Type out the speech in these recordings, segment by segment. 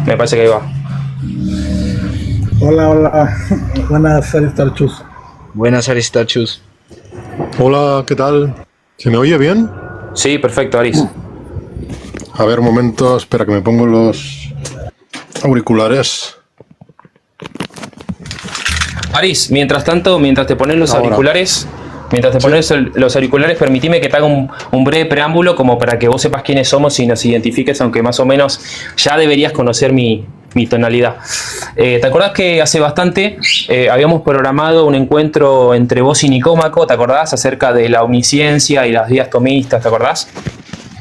Me parece que ahí va. Hola, hola. Buenas, Aristarchus. Buenas, Aristarchus. Hola, ¿qué tal? ¿Se me oye bien? Sí, perfecto, Aris. A ver, un momento, espera que me pongo los auriculares. Aris, mientras tanto, mientras te pones los Ahora. auriculares, los auriculares, permitime que te haga un breve preámbulo como para que vos sepas quiénes somos y nos identifiques, aunque más o menos ya deberías conocer mi tonalidad. ¿Te acordás que hace bastante habíamos programado un encuentro entre vos y Nicómaco? ¿Te acordás? Acerca de la omnisciencia y las vías tomistas, ¿te acordás?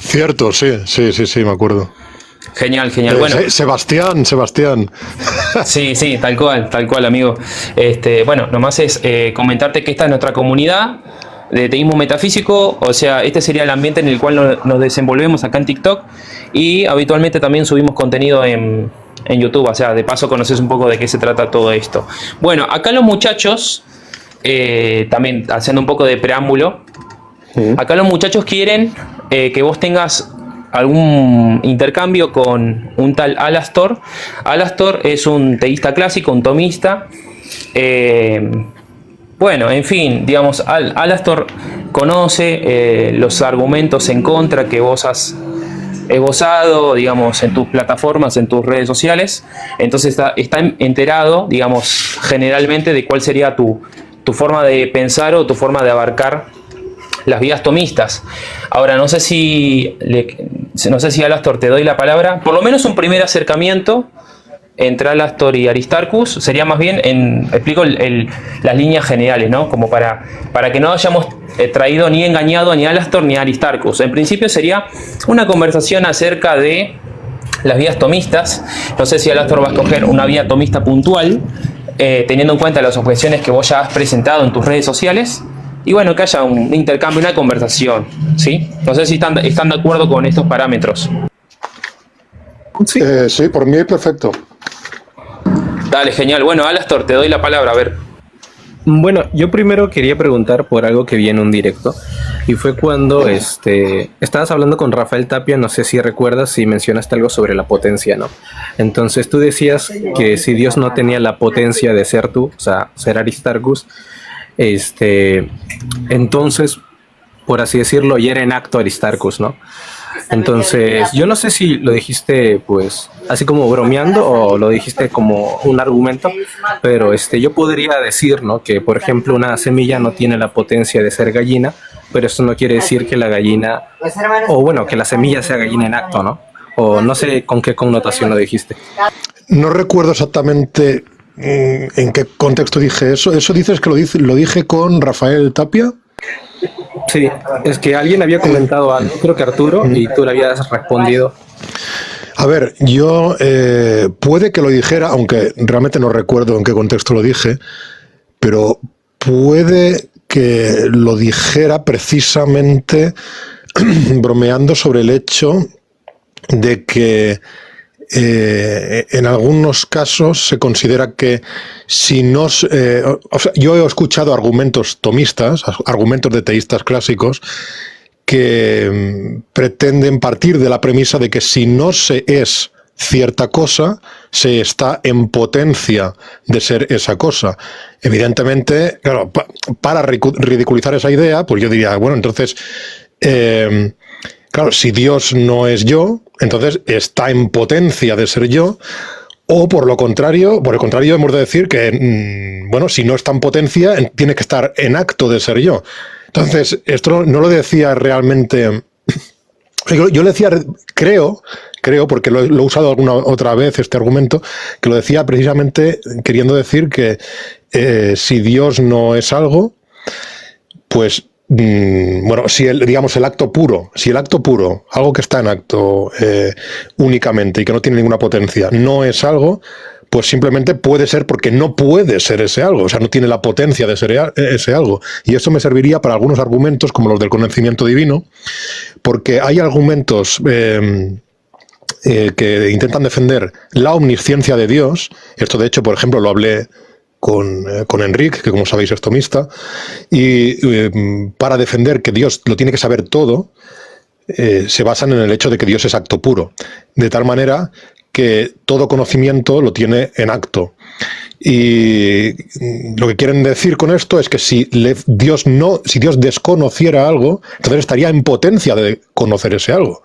Cierto, sí, me acuerdo. Genial. Bueno, Sebastián. sí, tal cual, amigo. Bueno, nomás es comentarte que esta es nuestra comunidad de teísmo metafísico, o sea, este sería el ambiente en el cual nos desenvolvemos acá en TikTok y habitualmente también subimos contenido en YouTube, o sea, de paso conoces un poco de qué se trata todo esto. Bueno, acá los muchachos, también haciendo un poco de preámbulo, acá los muchachos quieren que vos tengas algún intercambio con un tal Alastor. Alastor es un teísta clásico, un tomista. Bueno, en fin, digamos, Alastor conoce los argumentos en contra que vos has esbozado, digamos, en tus plataformas, en tus redes sociales. Entonces está enterado, digamos, generalmente de cuál sería tu forma de pensar o tu forma de abarcar las vías tomistas. Ahora, no sé si Alastor, te doy la palabra. Por lo menos un primer acercamiento entre Alastor y Aristarchus sería más bien, explico las líneas generales, ¿no? Como para que no hayamos traído ni engañado ni a Alastor ni a Aristarchus. En principio sería una conversación acerca de las vías tomistas. No sé si Alastor va a escoger una vía tomista puntual, teniendo en cuenta las objeciones que vos ya has presentado en tus redes sociales. Y bueno, que haya un intercambio, una conversación, ¿sí? No sé si están de acuerdo con estos parámetros. Sí, por mí perfecto. Dale, genial. Bueno, Alastor, te doy la palabra, a ver. Bueno, yo primero quería preguntar por algo que vi en un directo y fue cuando estabas hablando con Rafael Tapia, no sé si recuerdas, si mencionaste algo sobre la potencia, ¿no? Entonces tú decías que si Dios no tenía la potencia de ser tú, o sea, ser Aristarchus, entonces, por así decirlo, ya era en acto Aristarchus, ¿no? Entonces, yo no sé si lo dijiste pues así como bromeando o lo dijiste como un argumento, pero yo podría decir, ¿no? Que por ejemplo una semilla no tiene la potencia de ser gallina, pero eso no quiere decir que la gallina, o bueno, que la semilla sea gallina en acto, ¿no? O no sé con qué connotación lo dijiste. No recuerdo exactamente en qué contexto dije eso. ¿Eso dices que lo dije con Rafael Tapia? Sí, es que alguien había comentado algo, creo que Arturo, y tú le habías respondido. A ver, yo puede que lo dijera, aunque realmente no recuerdo en qué contexto lo dije, pero puede que lo dijera precisamente bromeando sobre el hecho de que en algunos casos se considera que si no... o sea, yo he escuchado argumentos tomistas, argumentos de teístas clásicos, que pretenden partir de la premisa de que si no se es cierta cosa, se está en potencia de ser esa cosa. Evidentemente, claro, para ridiculizar esa idea, pues yo diría, bueno, entonces... claro, si Dios no es yo, entonces está en potencia de ser yo, o por el contrario hemos de decir que, bueno, si no está en potencia, tiene que estar en acto de ser yo. Entonces, esto no lo decía realmente... Yo le decía, creo, porque lo he usado alguna otra vez este argumento, que lo decía precisamente queriendo decir que si Dios no es algo, pues... bueno, si el acto puro, algo que está en acto únicamente y que no tiene ninguna potencia, no es algo, pues simplemente puede ser porque no puede ser ese algo, o sea, no tiene la potencia de ser ese algo. Y esto me serviría para algunos argumentos, como los del conocimiento divino, porque hay argumentos que intentan defender la omnisciencia de Dios. Esto, de hecho, por ejemplo, lo hablé con Enrique, que como sabéis es tomista, y para defender que Dios lo tiene que saber todo, se basan en el hecho de que Dios es acto puro, de tal manera que todo conocimiento lo tiene en acto. Y lo que quieren decir con esto es que si Dios desconociera algo, entonces estaría en potencia de conocer ese algo.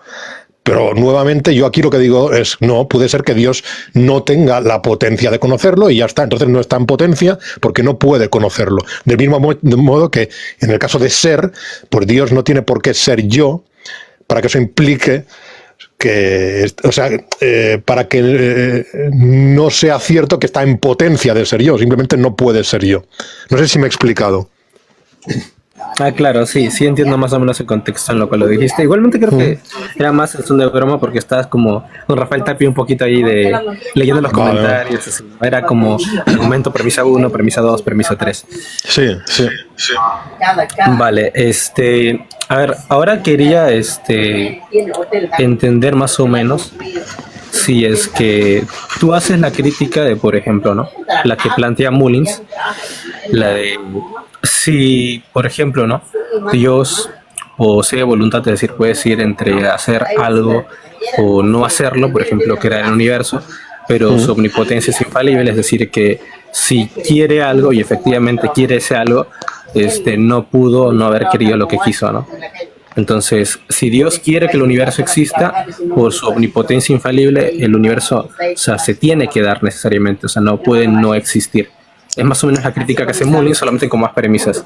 Pero nuevamente yo aquí lo que digo es, no, puede ser que Dios no tenga la potencia de conocerlo y ya está, entonces no está en potencia porque no puede conocerlo. Del mismo modo que en el caso de ser, pues Dios no tiene por qué ser yo, para que eso implique que, o sea, para que no sea cierto que está en potencia de ser yo, simplemente no puede ser yo. No sé si me he explicado. Ah, claro, sí entiendo más o menos el contexto en lo que lo dijiste. Igualmente creo que era más el son de broma porque estabas como con Rafael Tapia un poquito ahí de leyendo los comentarios. Así. Era como argumento, premisa 1, premisa 2, premisa 3. Sí. Vale, a ver, ahora quería entender más o menos si es que tú haces la crítica de, por ejemplo, ¿no? La que plantea Mullins, la de si, por ejemplo, ¿no? Dios posee voluntad, es decir, puede decir entre hacer algo o no hacerlo, por ejemplo, crear el universo, pero su omnipotencia es infalible, es decir, que si quiere algo y efectivamente quiere ese algo, no pudo no haber querido lo que quiso, ¿no? Entonces, si Dios quiere que el universo exista, por su omnipotencia infalible, el universo, o sea, se tiene que dar necesariamente, o sea, no puede no existir. Es más o menos la crítica que hace Mullins, solamente con más premisas.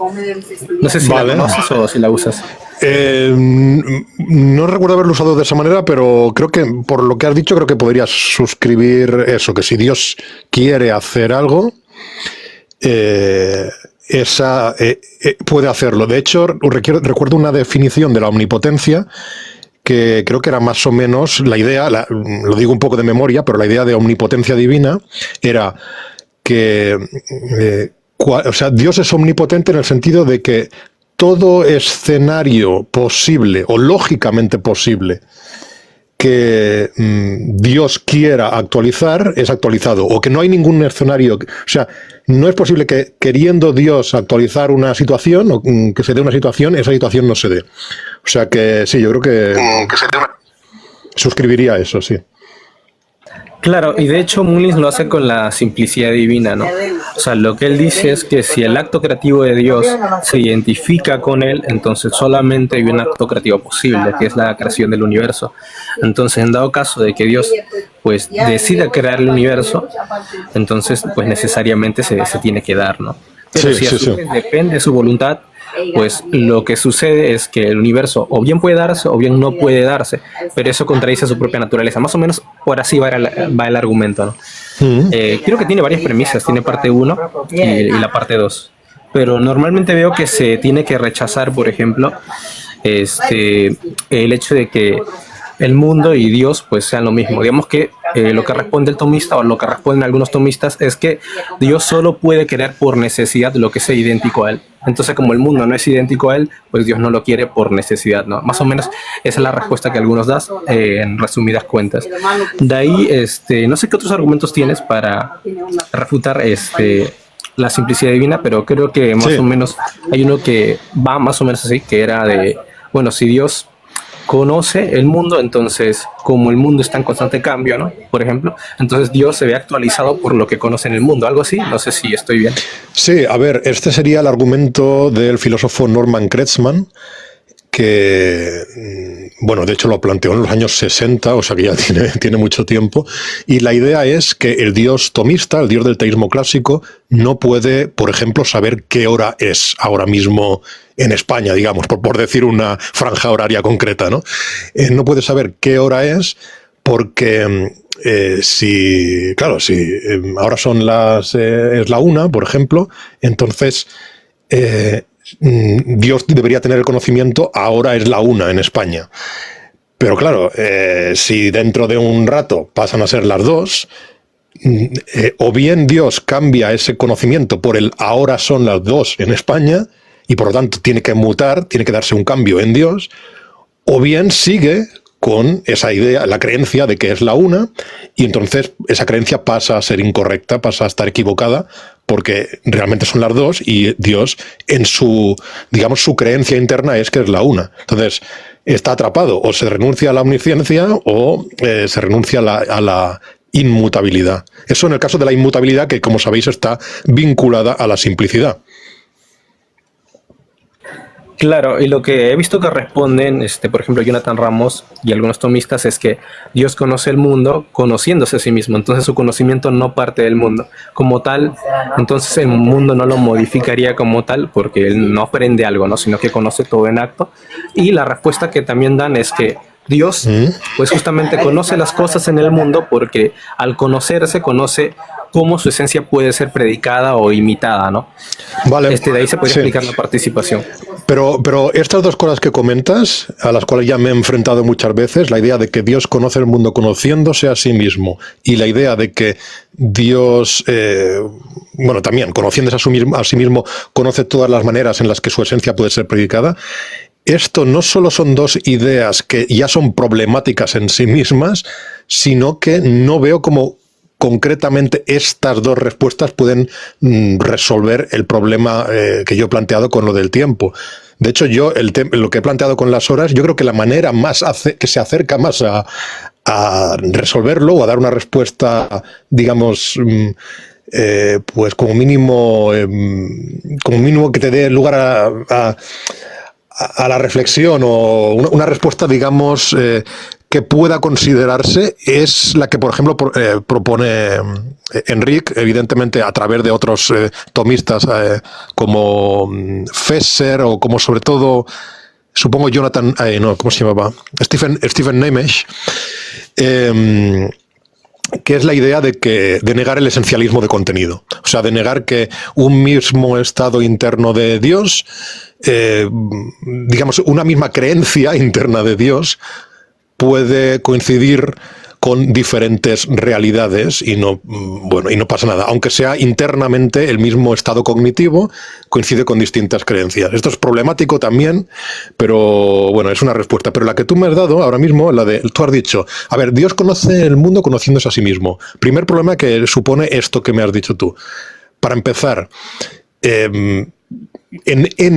No sé si la conoces o si la usas. No recuerdo haberlo usado de esa manera, pero creo que, por lo que has dicho, creo que podrías suscribir eso, que si Dios quiere hacer algo, puede hacerlo. De hecho, recuerdo una definición de la omnipotencia que creo que era más o menos la idea, lo digo un poco de memoria, pero la idea de omnipotencia divina era que o sea, Dios es omnipotente en el sentido de que todo escenario posible o lógicamente posible que Dios quiera actualizar es actualizado, o que no hay ningún escenario, o sea, no es posible que queriendo Dios actualizar una situación o que se dé una situación, esa situación no se dé. O sea que sí, yo creo que suscribiría eso, sí. Claro, y de hecho Mullins lo hace con la simplicidad divina, ¿no? O sea, lo que él dice es que si el acto creativo de Dios se identifica con él, entonces solamente hay un acto creativo posible, que es la creación del universo. Entonces, en dado caso de que Dios pues decida crear el universo, entonces pues necesariamente se tiene que dar, ¿no? Pero si a su vez depende de su voluntad, pues lo que sucede es que el universo o bien puede darse o bien no puede darse, pero eso contradice su propia naturaleza. Más o menos por así va el argumento, ¿no? Creo que tiene varias premisas, tiene parte 1 y la parte 2, pero normalmente veo que se tiene que rechazar, por ejemplo, el hecho de que el mundo y Dios pues sean lo mismo. Digamos que lo que responde el tomista o lo que responden algunos tomistas es que Dios solo puede querer por necesidad lo que sea idéntico a él. Entonces, como el mundo no es idéntico a él, pues Dios no lo quiere por necesidad, ¿no? Más o menos esa es la respuesta que algunos das en resumidas cuentas. De ahí, no sé qué otros argumentos tienes para refutar la simplicidad divina, pero creo que más o menos hay uno que va más o menos así, que era de, bueno, si Dios conoce el mundo, entonces como el mundo está en constante cambio, ¿no? Por ejemplo, entonces Dios se ve actualizado por lo que conoce en el mundo, algo así, no sé si estoy bien. Sí, a ver, este sería el argumento del filósofo Norman Kretschmann, que, bueno, de hecho lo planteó en los años 60, o sea que ya tiene mucho tiempo, y la idea es que el dios tomista, el dios del teísmo clásico, no puede, por ejemplo, saber qué hora es ahora mismo en España, digamos, por decir una franja horaria concreta, ¿no? No puede saber qué hora es porque si ahora son es la 1, por ejemplo, entonces Dios debería tener el conocimiento, ahora es la 1 en España. Pero claro, si dentro de un rato pasan a ser las 2, o bien Dios cambia ese conocimiento por el ahora son las 2 en España, y por lo tanto tiene que mutar, tiene que darse un cambio en Dios, o bien sigue con esa idea, la creencia de que es la 1, y entonces esa creencia pasa a ser incorrecta, pasa a estar equivocada, porque realmente son las 2 y Dios en su, digamos, su creencia interna es que es la 1. Entonces, está atrapado. O se renuncia a la omnisciencia o se renuncia a la inmutabilidad. Eso en el caso de la inmutabilidad, que como sabéis está vinculada a la simplicidad. Claro, y lo que he visto que responden, por ejemplo, Jonathan Ramos y algunos tomistas, es que Dios conoce el mundo conociéndose a sí mismo, entonces su conocimiento no parte del mundo como tal, entonces el mundo no lo modificaría como tal porque él no aprende algo, ¿no? Sino que conoce todo en acto. Y la respuesta que también dan es que Dios, pues justamente conoce las cosas en el mundo porque al conocerse, conoce cómo su esencia puede ser predicada o imitada, ¿no? Vale. De ahí se puede explicar la participación. Pero estas dos cosas que comentas, a las cuales ya me he enfrentado muchas veces, la idea de que Dios conoce el mundo conociéndose a sí mismo y la idea de que Dios, también conociéndose a sí mismo, conoce todas las maneras en las que su esencia puede ser predicada. Esto no solo son dos ideas que ya son problemáticas en sí mismas, sino que no veo cómo concretamente estas dos respuestas pueden resolver el problema que yo he planteado con lo del tiempo. De hecho, yo lo que he planteado con las horas, yo creo que la manera más que se acerca más a resolverlo o a dar una respuesta, digamos, pues como mínimo que te dé lugar a la reflexión o una respuesta, digamos, que pueda considerarse, es la que, por ejemplo, propone Enric, evidentemente a través de otros tomistas como Fesser o como sobre todo, supongo Jonathan, ¿cómo se llamaba? Stephen Nemesh, que es la idea de negar el esencialismo de contenido. O sea, de negar que un mismo estado interno de Dios, digamos, una misma creencia interna de Dios, puede coincidir con diferentes realidades y no pasa nada. Aunque sea internamente el mismo estado cognitivo, coincide con distintas creencias. Esto es problemático también, pero bueno, es una respuesta. Pero la que tú me has dado ahora mismo, tú has dicho, a ver, Dios conoce el mundo conociéndose a sí mismo. Primer problema que supone esto que me has dicho tú. Para empezar, en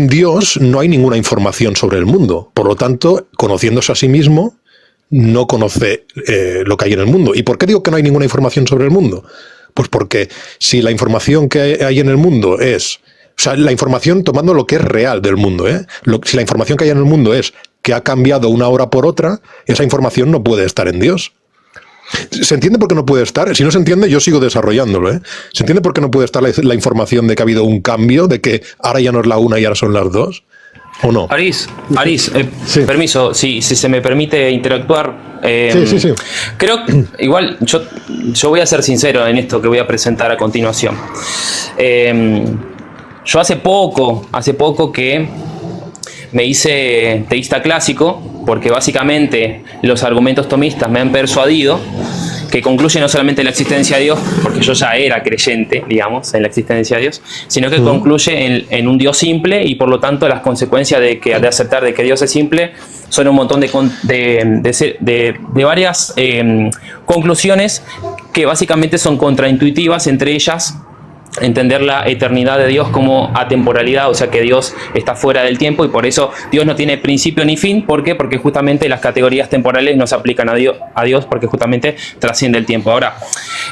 Dios no hay ninguna información sobre el mundo. Por lo tanto, conociéndose a sí mismo, no conoce lo que hay en el mundo. ¿Y por qué digo que no hay ninguna información sobre el mundo? Pues porque si la información que hay en el mundo es... O sea, la información tomando lo que es real del mundo, si la información que hay en el mundo es que ha cambiado una hora por otra, esa información no puede estar en Dios. ¿Se entiende por qué no puede estar? Si no se entiende, yo sigo desarrollándolo. ¿Se entiende por qué no puede estar la información de que ha habido un cambio, de que ahora ya no es la una y ahora son las dos? ¿O no? Aris, sí. Permiso, si se me permite interactuar. Sí. Creo, igual, yo voy a ser sincero en esto que voy a presentar a continuación. Yo hace poco que me hice teísta clásico, porque básicamente los argumentos tomistas me han persuadido que concluye no solamente en la existencia de Dios, porque yo ya era creyente, digamos, en la existencia de Dios, sino que concluye en un Dios simple y por lo tanto las consecuencias de aceptar de que Dios es simple son un montón de varias conclusiones que básicamente son contraintuitivas, entre ellas entender la eternidad de Dios como atemporalidad, o sea que Dios está fuera del tiempo y por eso Dios no tiene principio ni fin. ¿Por qué? Porque justamente las categorías temporales no se aplican a Dios porque justamente trasciende el tiempo. Ahora,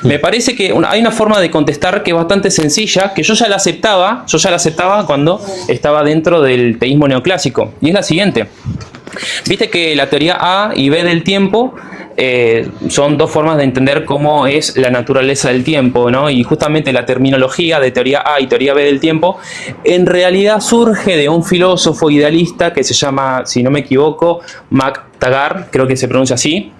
me parece que hay una forma de contestar que es bastante sencilla, que yo ya la aceptaba cuando estaba dentro del teísmo neoclásico, y es la siguiente. Viste que la teoría A y B del tiempo son dos formas de entender cómo es la naturaleza del tiempo, ¿no? Y justamente la terminología de teoría A y teoría B del tiempo en realidad surge de un filósofo idealista que se llama, si no me equivoco, Mac Taggart, creo que se pronuncia así.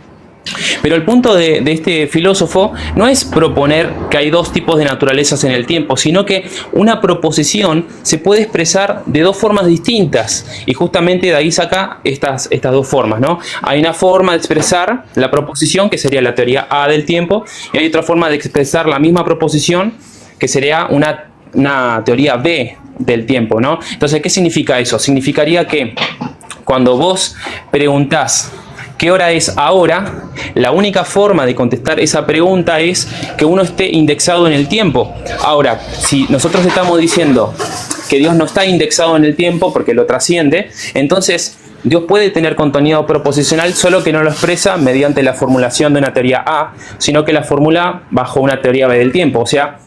Pero el punto de este filósofo no es proponer que hay dos tipos de naturalezas en el tiempo, sino que una proposición se puede expresar de dos formas distintas, y justamente de ahí saca estas dos formas, ¿no? Hay una forma de expresar la proposición que sería la teoría A del tiempo, y hay otra forma de expresar la misma proposición que sería una teoría B del tiempo, ¿no? Entonces, ¿qué significa eso? Significaría que cuando vos preguntás ¿qué hora es ahora? La única forma de contestar esa pregunta es que uno esté indexado en el tiempo. Ahora, si nosotros estamos diciendo que Dios no está indexado en el tiempo porque lo trasciende, entonces Dios puede tener contenido proposicional, solo que no lo expresa mediante la formulación de una teoría A, sino que la formula bajo una teoría B del tiempo. O sea,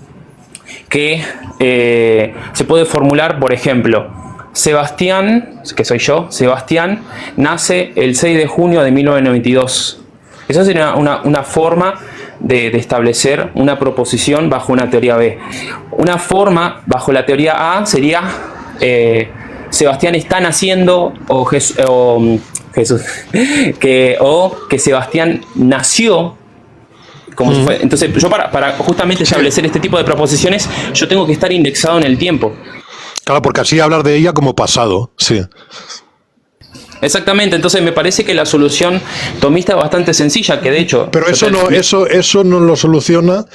que se puede formular, por ejemplo, Sebastián, que soy yo, Sebastián, nace el 6 de junio de 1992. Esa sería una forma de establecer una proposición bajo una teoría B. Una forma bajo la teoría A sería Sebastián está naciendo o que Sebastián nació como si fuera. Entonces yo para justamente establecer este tipo de proposiciones yo tengo que estar indexado en el tiempo. Claro, porque así hablar de ella como pasado, sí. Exactamente, entonces me parece que la solución tomista es bastante sencilla, que de hecho... Pero eso no lo soluciona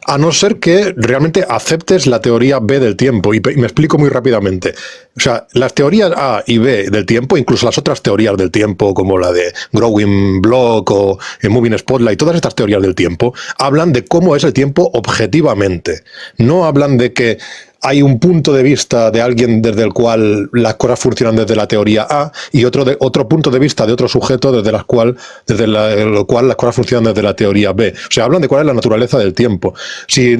a no ser que realmente aceptes la teoría B del tiempo. Y me explico muy rápidamente. O sea, las teorías A y B del tiempo, incluso las otras teorías del tiempo, como la de Growing Block o Moving Spotlight, todas estas teorías del tiempo, hablan de cómo es el tiempo objetivamente. No hablan de que hay un punto de vista de alguien desde el cual las cosas funcionan desde la teoría A y otro punto de vista de otro sujeto desde lo cual las cosas funcionan desde la teoría B. O sea, hablan de cuál es la naturaleza del tiempo. Si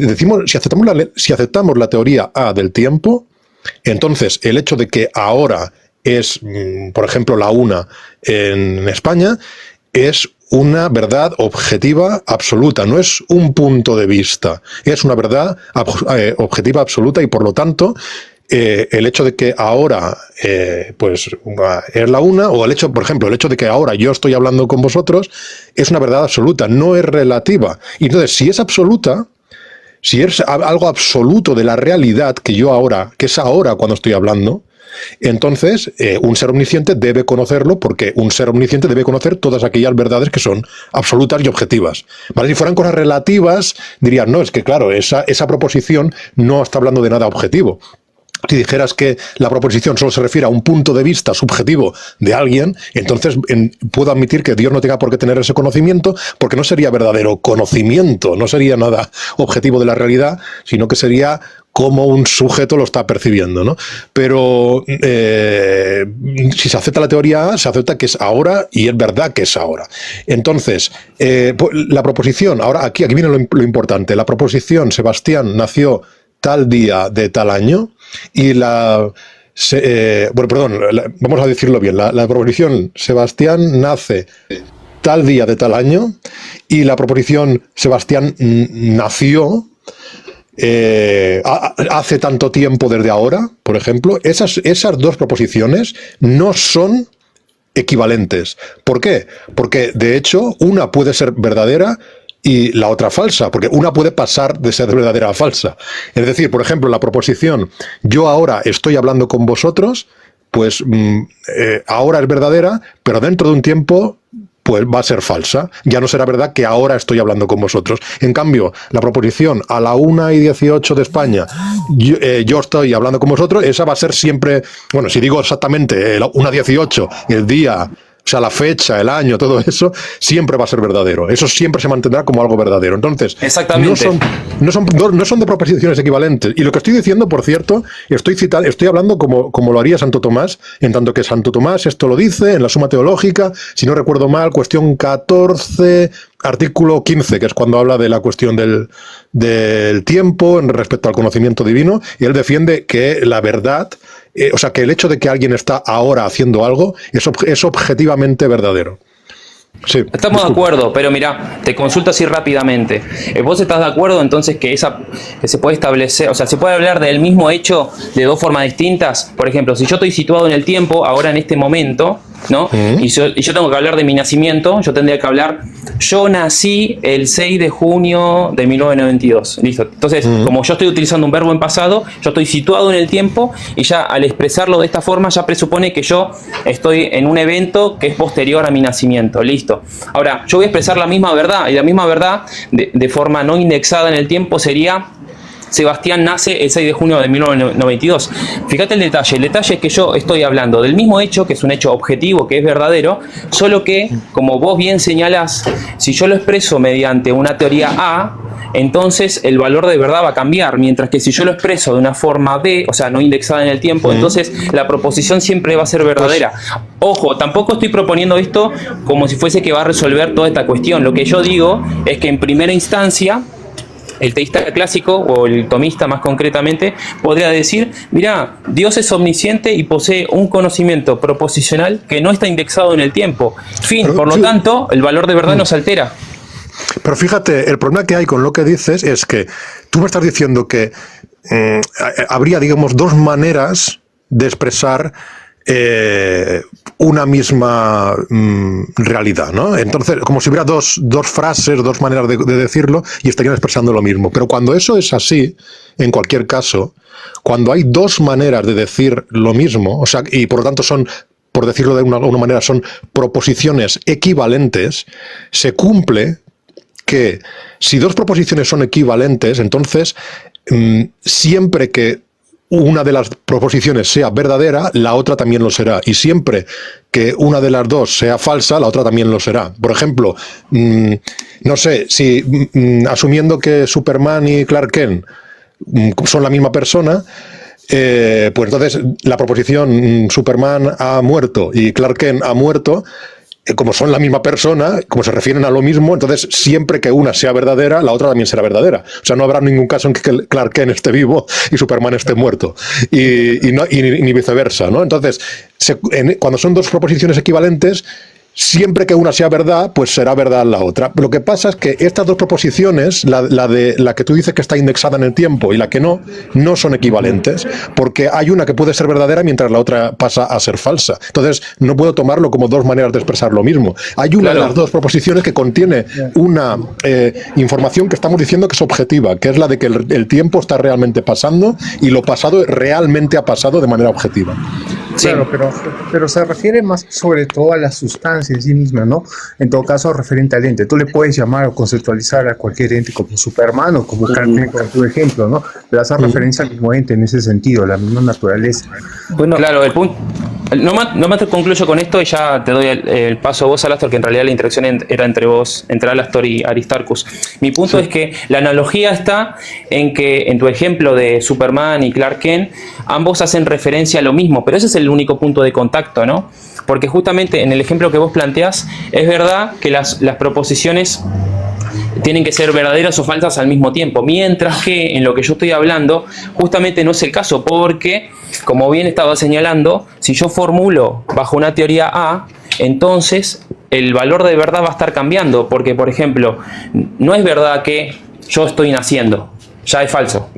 aceptamos la teoría A del tiempo, entonces el hecho de que ahora es, por ejemplo, la una en España, es una verdad objetiva absoluta, no es un punto de vista, es una verdad objetiva absoluta y por lo tanto el hecho de que ahora pues es la una, o el hecho de que ahora yo estoy hablando con vosotros es una verdad absoluta, no es relativa. Y entonces, si es absoluta, si es algo absoluto de la realidad que es ahora cuando estoy hablando, entonces un ser omnisciente debe conocerlo, porque un ser omnisciente debe conocer todas aquellas verdades que son absolutas y objetivas. ¿Vale? Si fueran cosas relativas, dirían, no, es que claro, esa proposición no está hablando de nada objetivo. Si dijeras que la proposición solo se refiere a un punto de vista subjetivo de alguien, entonces puedo admitir que Dios no tenga por qué tener ese conocimiento, porque no sería verdadero conocimiento, no sería nada objetivo de la realidad, sino que sería cómo un sujeto lo está percibiendo, ¿no? Pero si se acepta la teoría A, se acepta que es ahora y es verdad que es ahora. Entonces, la proposición, ahora aquí viene lo importante, la proposición Sebastián nació tal día de tal año y vamos a decirlo bien, la proposición Sebastián nace tal día de tal año y la proposición Sebastián nació hace tanto tiempo desde ahora, por ejemplo, esas dos proposiciones no son equivalentes. ¿Por qué? Porque de hecho una puede ser verdadera y la otra falsa, porque una puede pasar de ser verdadera a falsa. Es decir, por ejemplo, la proposición yo ahora estoy hablando con vosotros, pues ahora es verdadera, pero dentro de un tiempo pues va a ser falsa. Ya no será verdad que ahora estoy hablando con vosotros. En cambio, la proposición a la 1:18 de España, yo estoy hablando con vosotros, esa va a ser siempre, bueno, si digo exactamente 1:18, el día, o sea, la fecha, el año, todo eso, siempre va a ser verdadero. Eso siempre se mantendrá como algo verdadero. Entonces, exactamente, no son de proposiciones equivalentes. Y lo que estoy diciendo, por cierto, estoy hablando como lo haría Santo Tomás, en tanto que Santo Tomás esto lo dice en la Suma Teológica, si no recuerdo mal, cuestión 14, artículo 15, que es cuando habla de la cuestión del tiempo en respecto al conocimiento divino, y él defiende que la verdad, o sea, que el hecho de que alguien está ahora haciendo algo es objetivamente verdadero. Sí, estamos de acuerdo, pero mira, te consulto así rápidamente. ¿Vos estás de acuerdo entonces que se puede establecer, o sea, se puede hablar del mismo hecho de dos formas distintas? Por ejemplo, si yo estoy situado en el tiempo, ahora en este momento, ¿no? Y yo tengo que hablar de mi nacimiento, yo tendría que hablar, yo nací el 6 de junio de 1992. Listo. Entonces, como yo estoy utilizando un verbo en pasado, yo estoy situado en el tiempo y ya al expresarlo de esta forma ya presupone que yo estoy en un evento que es posterior a mi nacimiento. Listo. Ahora, yo voy a expresar la misma verdad y la misma verdad de forma no indexada en el tiempo sería Sebastián nace el 6 de junio de 1992. Fíjate el detalle es que yo estoy hablando del mismo hecho, que es un hecho objetivo, que es verdadero, solo que, como vos bien señalás, si yo lo expreso mediante una teoría A, entonces el valor de verdad va a cambiar, mientras que si yo lo expreso de una forma B, o sea, no indexada en el tiempo, entonces la proposición siempre va a ser verdadera. Ojo, tampoco estoy proponiendo esto como si fuese que va a resolver toda esta cuestión. Lo que yo digo es que en primera instancia, el teísta clásico, o el tomista más concretamente, podría decir, mirá, Dios es omnisciente y posee un conocimiento proposicional que no está indexado en el tiempo. Fin, por lo tanto, el valor de verdad no se altera. Pero fíjate, el problema que hay con lo que dices es que tú me estás diciendo que habría, digamos, dos maneras de expresar una misma realidad, ¿no? Entonces, como si hubiera dos frases, dos maneras de decirlo y estarían expresando lo mismo. Pero cuando eso es así, en cualquier caso, cuando hay dos maneras de decir lo mismo, o sea, y por lo tanto son, por decirlo de alguna manera, son proposiciones equivalentes, se cumple que si dos proposiciones son equivalentes, entonces siempre que una de las proposiciones sea verdadera, la otra también lo será. Y siempre que una de las dos sea falsa, la otra también lo será. Por ejemplo, no sé, si asumiendo que Superman y Clark Kent son la misma persona, pues entonces la proposición Superman ha muerto y Clark Kent ha muerto, como son la misma persona, como se refieren a lo mismo, entonces siempre que una sea verdadera, la otra también será verdadera. O sea, no habrá ningún caso en que Clark Kent esté vivo y Superman esté muerto. Ni viceversa, ¿no? Entonces, cuando son dos proposiciones equivalentes, siempre que una sea verdad, pues será verdad la otra. Lo que pasa es que estas dos proposiciones, la que tú dices que está indexada en el tiempo y la que no son equivalentes, porque hay una que puede ser verdadera mientras la otra pasa a ser falsa. Entonces, no puedo tomarlo como dos maneras de expresar lo mismo. Hay una de las dos proposiciones que contiene una información que estamos diciendo que es objetiva, que es la de que el tiempo está realmente pasando y lo pasado realmente ha pasado de manera objetiva. Sí. Claro, pero se refiere más sobre todo a la sustancia en sí misma, ¿no? En todo caso, referente al ente. Tú le puedes llamar o conceptualizar a cualquier ente como Superman o como Carmen, como tu ejemplo, ¿no? Le hace referencia al mismo ente en ese sentido, la misma naturaleza. Bueno, Claro, el punto. No te concluyo con esto y ya te doy el paso a vos, Alastor, que en realidad la interacción era entre Alastor y Aristarchus. Mi punto es que la analogía está en que en tu ejemplo de Superman y Clark Kent, ambos hacen referencia a lo mismo, pero ese es el único punto de contacto, ¿no? Porque justamente en el ejemplo que vos planteás, es verdad que las proposiciones tienen que ser verdaderas o falsas al mismo tiempo, mientras que en lo que yo estoy hablando justamente no es el caso, porque como bien estaba señalando, si yo formulo bajo una teoría A, entonces el valor de verdad va a estar cambiando, porque por ejemplo, no es verdad que yo estoy naciendo, ya es falso,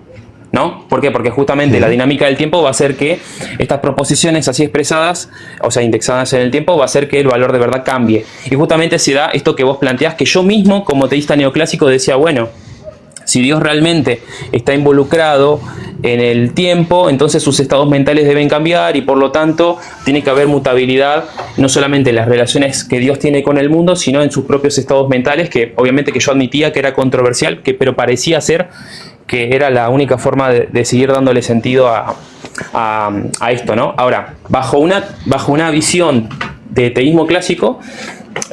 ¿no? ¿Por qué? Porque justamente la dinámica del tiempo va a hacer que estas proposiciones así expresadas, o sea, indexadas en el tiempo, va a hacer que el valor de verdad cambie. Y justamente se da esto que vos planteás, que yo mismo, como teísta neoclásico, decía, bueno, si Dios realmente está involucrado en el tiempo, entonces sus estados mentales deben cambiar y por lo tanto tiene que haber mutabilidad, no solamente en las relaciones que Dios tiene con el mundo, sino en sus propios estados mentales, que obviamente que yo admitía que era controversial, pero parecía ser que era la única forma de seguir dándole sentido a esto, ¿no? Ahora, bajo una visión de teísmo clásico,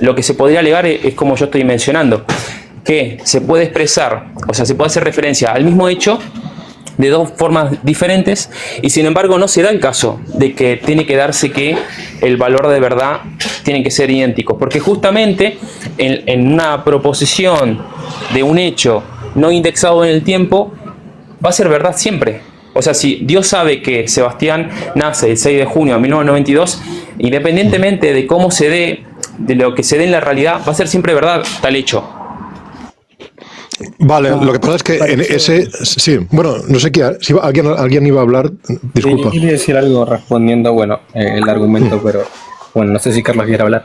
lo que se podría alegar es como yo estoy mencionando, que se puede expresar, o sea, se puede hacer referencia al mismo hecho de dos formas diferentes y sin embargo no se da el caso de que tiene que darse que el valor de verdad tienen que ser idénticos, porque justamente en una proposición de un hecho no indexado en el tiempo va a ser verdad siempre. O sea, si Dios sabe que Sebastián nace el 6 de junio de 1992, independientemente de cómo se dé, de lo que se dé en la realidad, va a ser siempre verdad tal hecho. Vale, lo que pasa es que en ese... Sí, bueno, no sé qué... Si alguien iba a hablar, disculpa. quería decir algo respondiendo, bueno, el argumento, pero bueno, no sé si Carlos quiere hablar.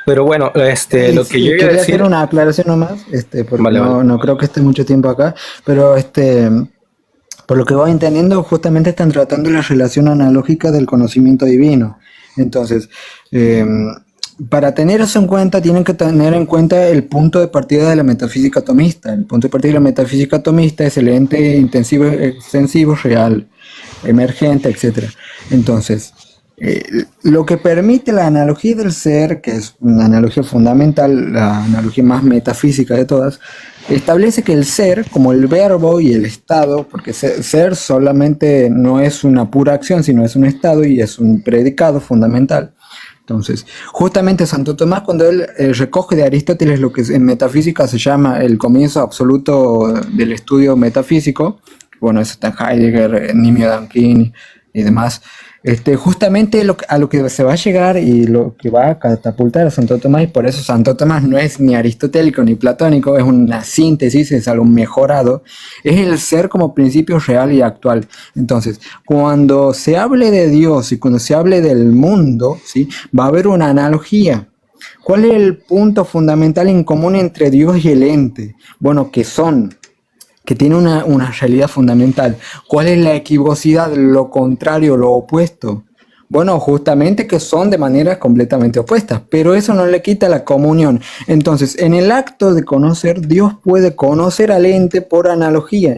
Pero bueno, lo que yo iba a quería decir... hacer una aclaración nomás, porque Vale. no creo que esté mucho tiempo acá, pero por lo que voy entendiendo, justamente están tratando la relación analógica del conocimiento divino. Entonces, para tener eso en cuenta, tienen que tener en cuenta el punto de partida de la metafísica atomista. El punto de partida de la metafísica atomista es el ente intensivo, extensivo, real, emergente, etc. Entonces, lo que permite la analogía del ser, que es una analogía fundamental, la analogía más metafísica de todas, establece que el ser, como el verbo y el estado, porque ser solamente no es una pura acción, sino es un estado y es un predicado fundamental. Entonces, justamente Santo Tomás, cuando él recoge de Aristóteles lo que en metafísica se llama el comienzo absoluto del estudio metafísico, bueno, eso está en Heidegger, Nimio Dankini y demás, justamente a lo que se va a llegar y lo que va a catapultar a Santo Tomás, y por eso Santo Tomás no es ni aristotélico ni platónico, es una síntesis, es algo mejorado, es el ser como principio real y actual. Entonces, cuando se hable de Dios y cuando se hable del mundo, ¿sí?, va a haber una analogía. ¿Cuál es el punto fundamental en común entre Dios y el ente? Bueno, que tiene una realidad fundamental. ¿Cuál es la equivocidad, lo contrario, lo opuesto? Bueno, justamente que son de maneras completamente opuestas, pero eso no le quita la comunión. Entonces, en el acto de conocer, Dios puede conocer al ente por analogía.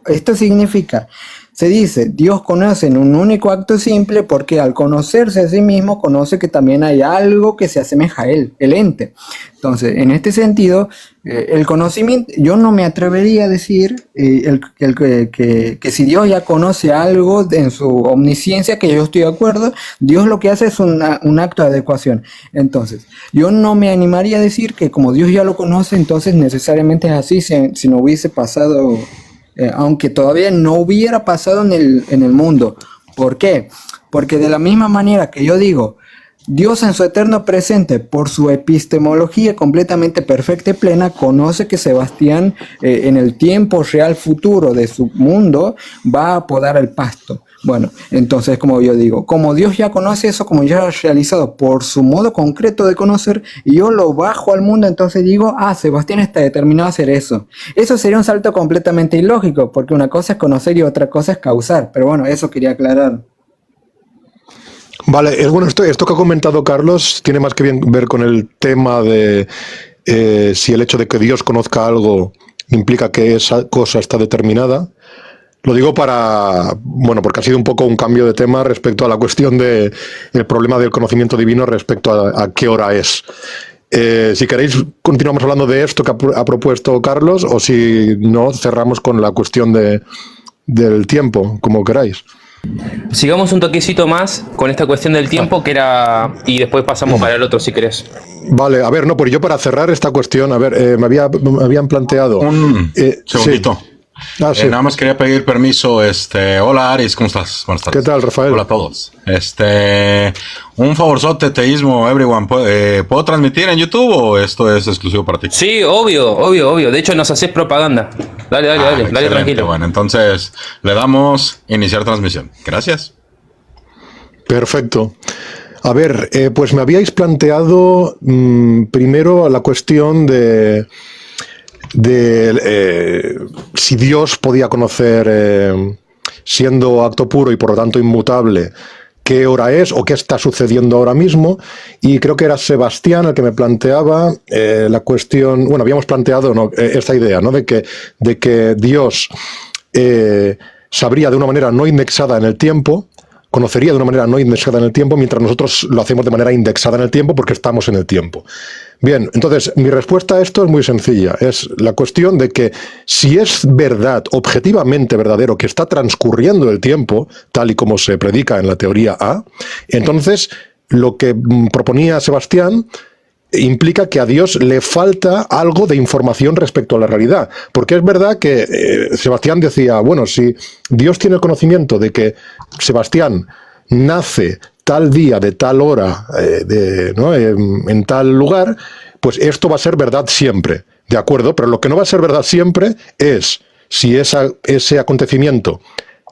Esto significa, se dice, Dios conoce en un único acto simple porque al conocerse a sí mismo, conoce que también hay algo que se asemeja a él, el ente. Entonces, en este sentido, el conocimiento, yo no me atrevería a decir que si Dios ya conoce algo en su omnisciencia, que yo estoy de acuerdo, Dios lo que hace es un acto de adecuación. Entonces, yo no me animaría a decir que como Dios ya lo conoce, entonces necesariamente es así, si no hubiese pasado, aunque todavía no hubiera pasado en el mundo. ¿Por qué? Porque de la misma manera que yo digo, Dios en su eterno presente, por su epistemología completamente perfecta y plena, conoce que Sebastián en el tiempo real futuro de su mundo va a podar el pasto. Bueno, entonces como yo digo, como Dios ya conoce eso, como ya ha realizado por su modo concreto de conocer, y yo lo bajo al mundo, entonces digo, Sebastián está determinado a hacer eso. Eso sería un salto completamente ilógico, porque una cosa es conocer y otra cosa es causar. Pero bueno, eso quería aclarar. Vale, bueno, esto que ha comentado Carlos tiene más que ver con el tema de si el hecho de que Dios conozca algo implica que esa cosa está determinada. Lo digo porque ha sido un poco un cambio de tema respecto a la cuestión del problema del conocimiento divino respecto a qué hora es. Si queréis, continuamos hablando de esto que ha propuesto Carlos, o si no, cerramos con la cuestión del tiempo, como queráis. Sigamos un toquecito más con esta cuestión del tiempo y después pasamos para el otro si querés. Vale, a ver, no, pues yo para cerrar esta cuestión, a ver, me habían planteado... Un segundito. Sí. Sí. Nada más quería pedir permiso. Hola Aris, ¿cómo estás? Buenas tardes. ¿Qué tal, Rafael? Hola a todos. Un favorzote, teísmo, everyone. ¿Puedo transmitir en YouTube o esto es exclusivo para ti? Sí, obvio. De hecho, nos haces propaganda. Dale, tranquilo. Bueno, entonces le damos iniciar transmisión. Gracias. Perfecto. A ver, pues me habíais planteado primero la cuestión de si Dios podía conocer, siendo acto puro y por lo tanto inmutable, qué hora es o qué está sucediendo ahora mismo, y creo que era Sebastián el que me planteaba la cuestión, bueno, habíamos planteado esta idea, ¿no?, de que Dios sabría de una manera no indexada en el tiempo, conocería de una manera no indexada en el tiempo, mientras nosotros lo hacemos de manera indexada en el tiempo porque estamos en el tiempo. Bien, entonces mi respuesta a esto es muy sencilla. Es la cuestión de que si es verdad, objetivamente verdadero, que está transcurriendo el tiempo, tal y como se predica en la teoría A, entonces lo que proponía Sebastián implica que a Dios le falta algo de información respecto a la realidad. Porque es verdad que Sebastián decía, bueno, si Dios tiene el conocimiento de que Sebastián nace tal día, de tal hora, en tal lugar, pues esto va a ser verdad siempre, ¿de acuerdo? Pero lo que no va a ser verdad siempre es si ese acontecimiento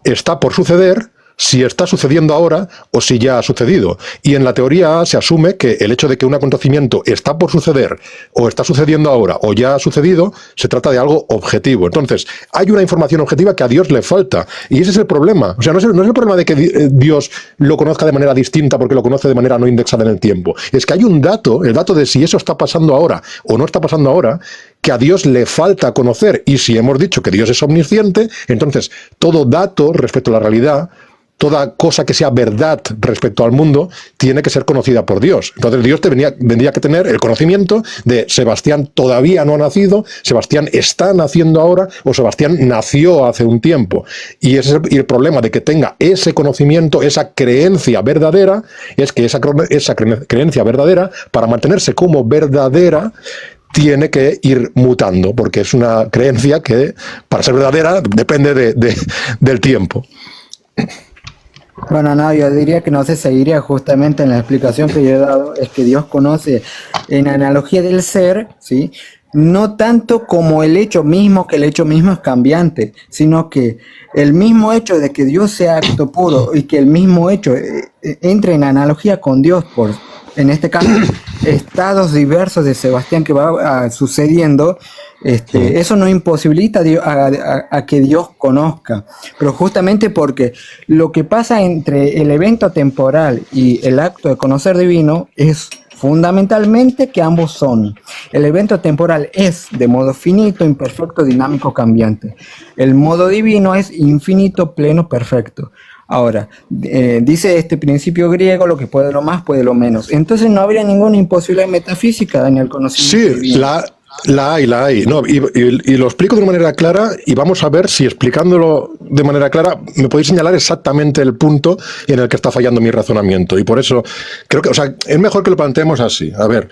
está por suceder si está sucediendo ahora o si ya ha sucedido. Y en la teoría A se asume que el hecho de que un acontecimiento está por suceder o está sucediendo ahora o ya ha sucedido, se trata de algo objetivo. Entonces, hay una información objetiva que a Dios le falta. Y ese es el problema. O sea, no es el problema de que Dios lo conozca de manera distinta porque lo conoce de manera no indexada en el tiempo. Es que hay un dato, el dato de si eso está pasando ahora o no está pasando ahora, que a Dios le falta conocer. Y si hemos dicho que Dios es omnisciente, entonces todo dato respecto a la realidad, toda cosa que sea verdad respecto al mundo, tiene que ser conocida por Dios. Entonces Dios tendría que tener el conocimiento de Sebastián todavía no ha nacido, Sebastián está naciendo ahora, o Sebastián nació hace un tiempo. Y ese es el problema de que tenga ese conocimiento, esa creencia verdadera, es que esa creencia verdadera, para mantenerse como verdadera, tiene que ir mutando, porque es una creencia que, para ser verdadera, depende del tiempo. Bueno, no, yo diría que no se seguiría justamente en la explicación que yo he dado, es que Dios conoce en analogía del ser, ¿sí? No tanto como el hecho mismo, que el hecho mismo es cambiante, sino que el mismo hecho de que Dios sea acto puro y que el mismo hecho entre en analogía con Dios por, en este caso, estados diversos de Sebastián que va sucediendo, eso no imposibilita a que Dios conozca, pero justamente porque lo que pasa entre el evento temporal y el acto de conocer divino es fundamentalmente que ambos son. El evento temporal es de modo finito, imperfecto, dinámico, cambiante. El modo divino es infinito, pleno, perfecto. Ahora, dice este principio griego, lo que puede lo más, puede lo menos. Entonces no habría ninguna imposibilidad metafísica en el conocimiento divino. La hay. No, y lo explico de una manera clara, y vamos a ver si explicándolo de manera clara me podéis señalar exactamente el punto en el que está fallando mi razonamiento. Y por eso creo que, o sea, es mejor que lo planteemos así. A ver,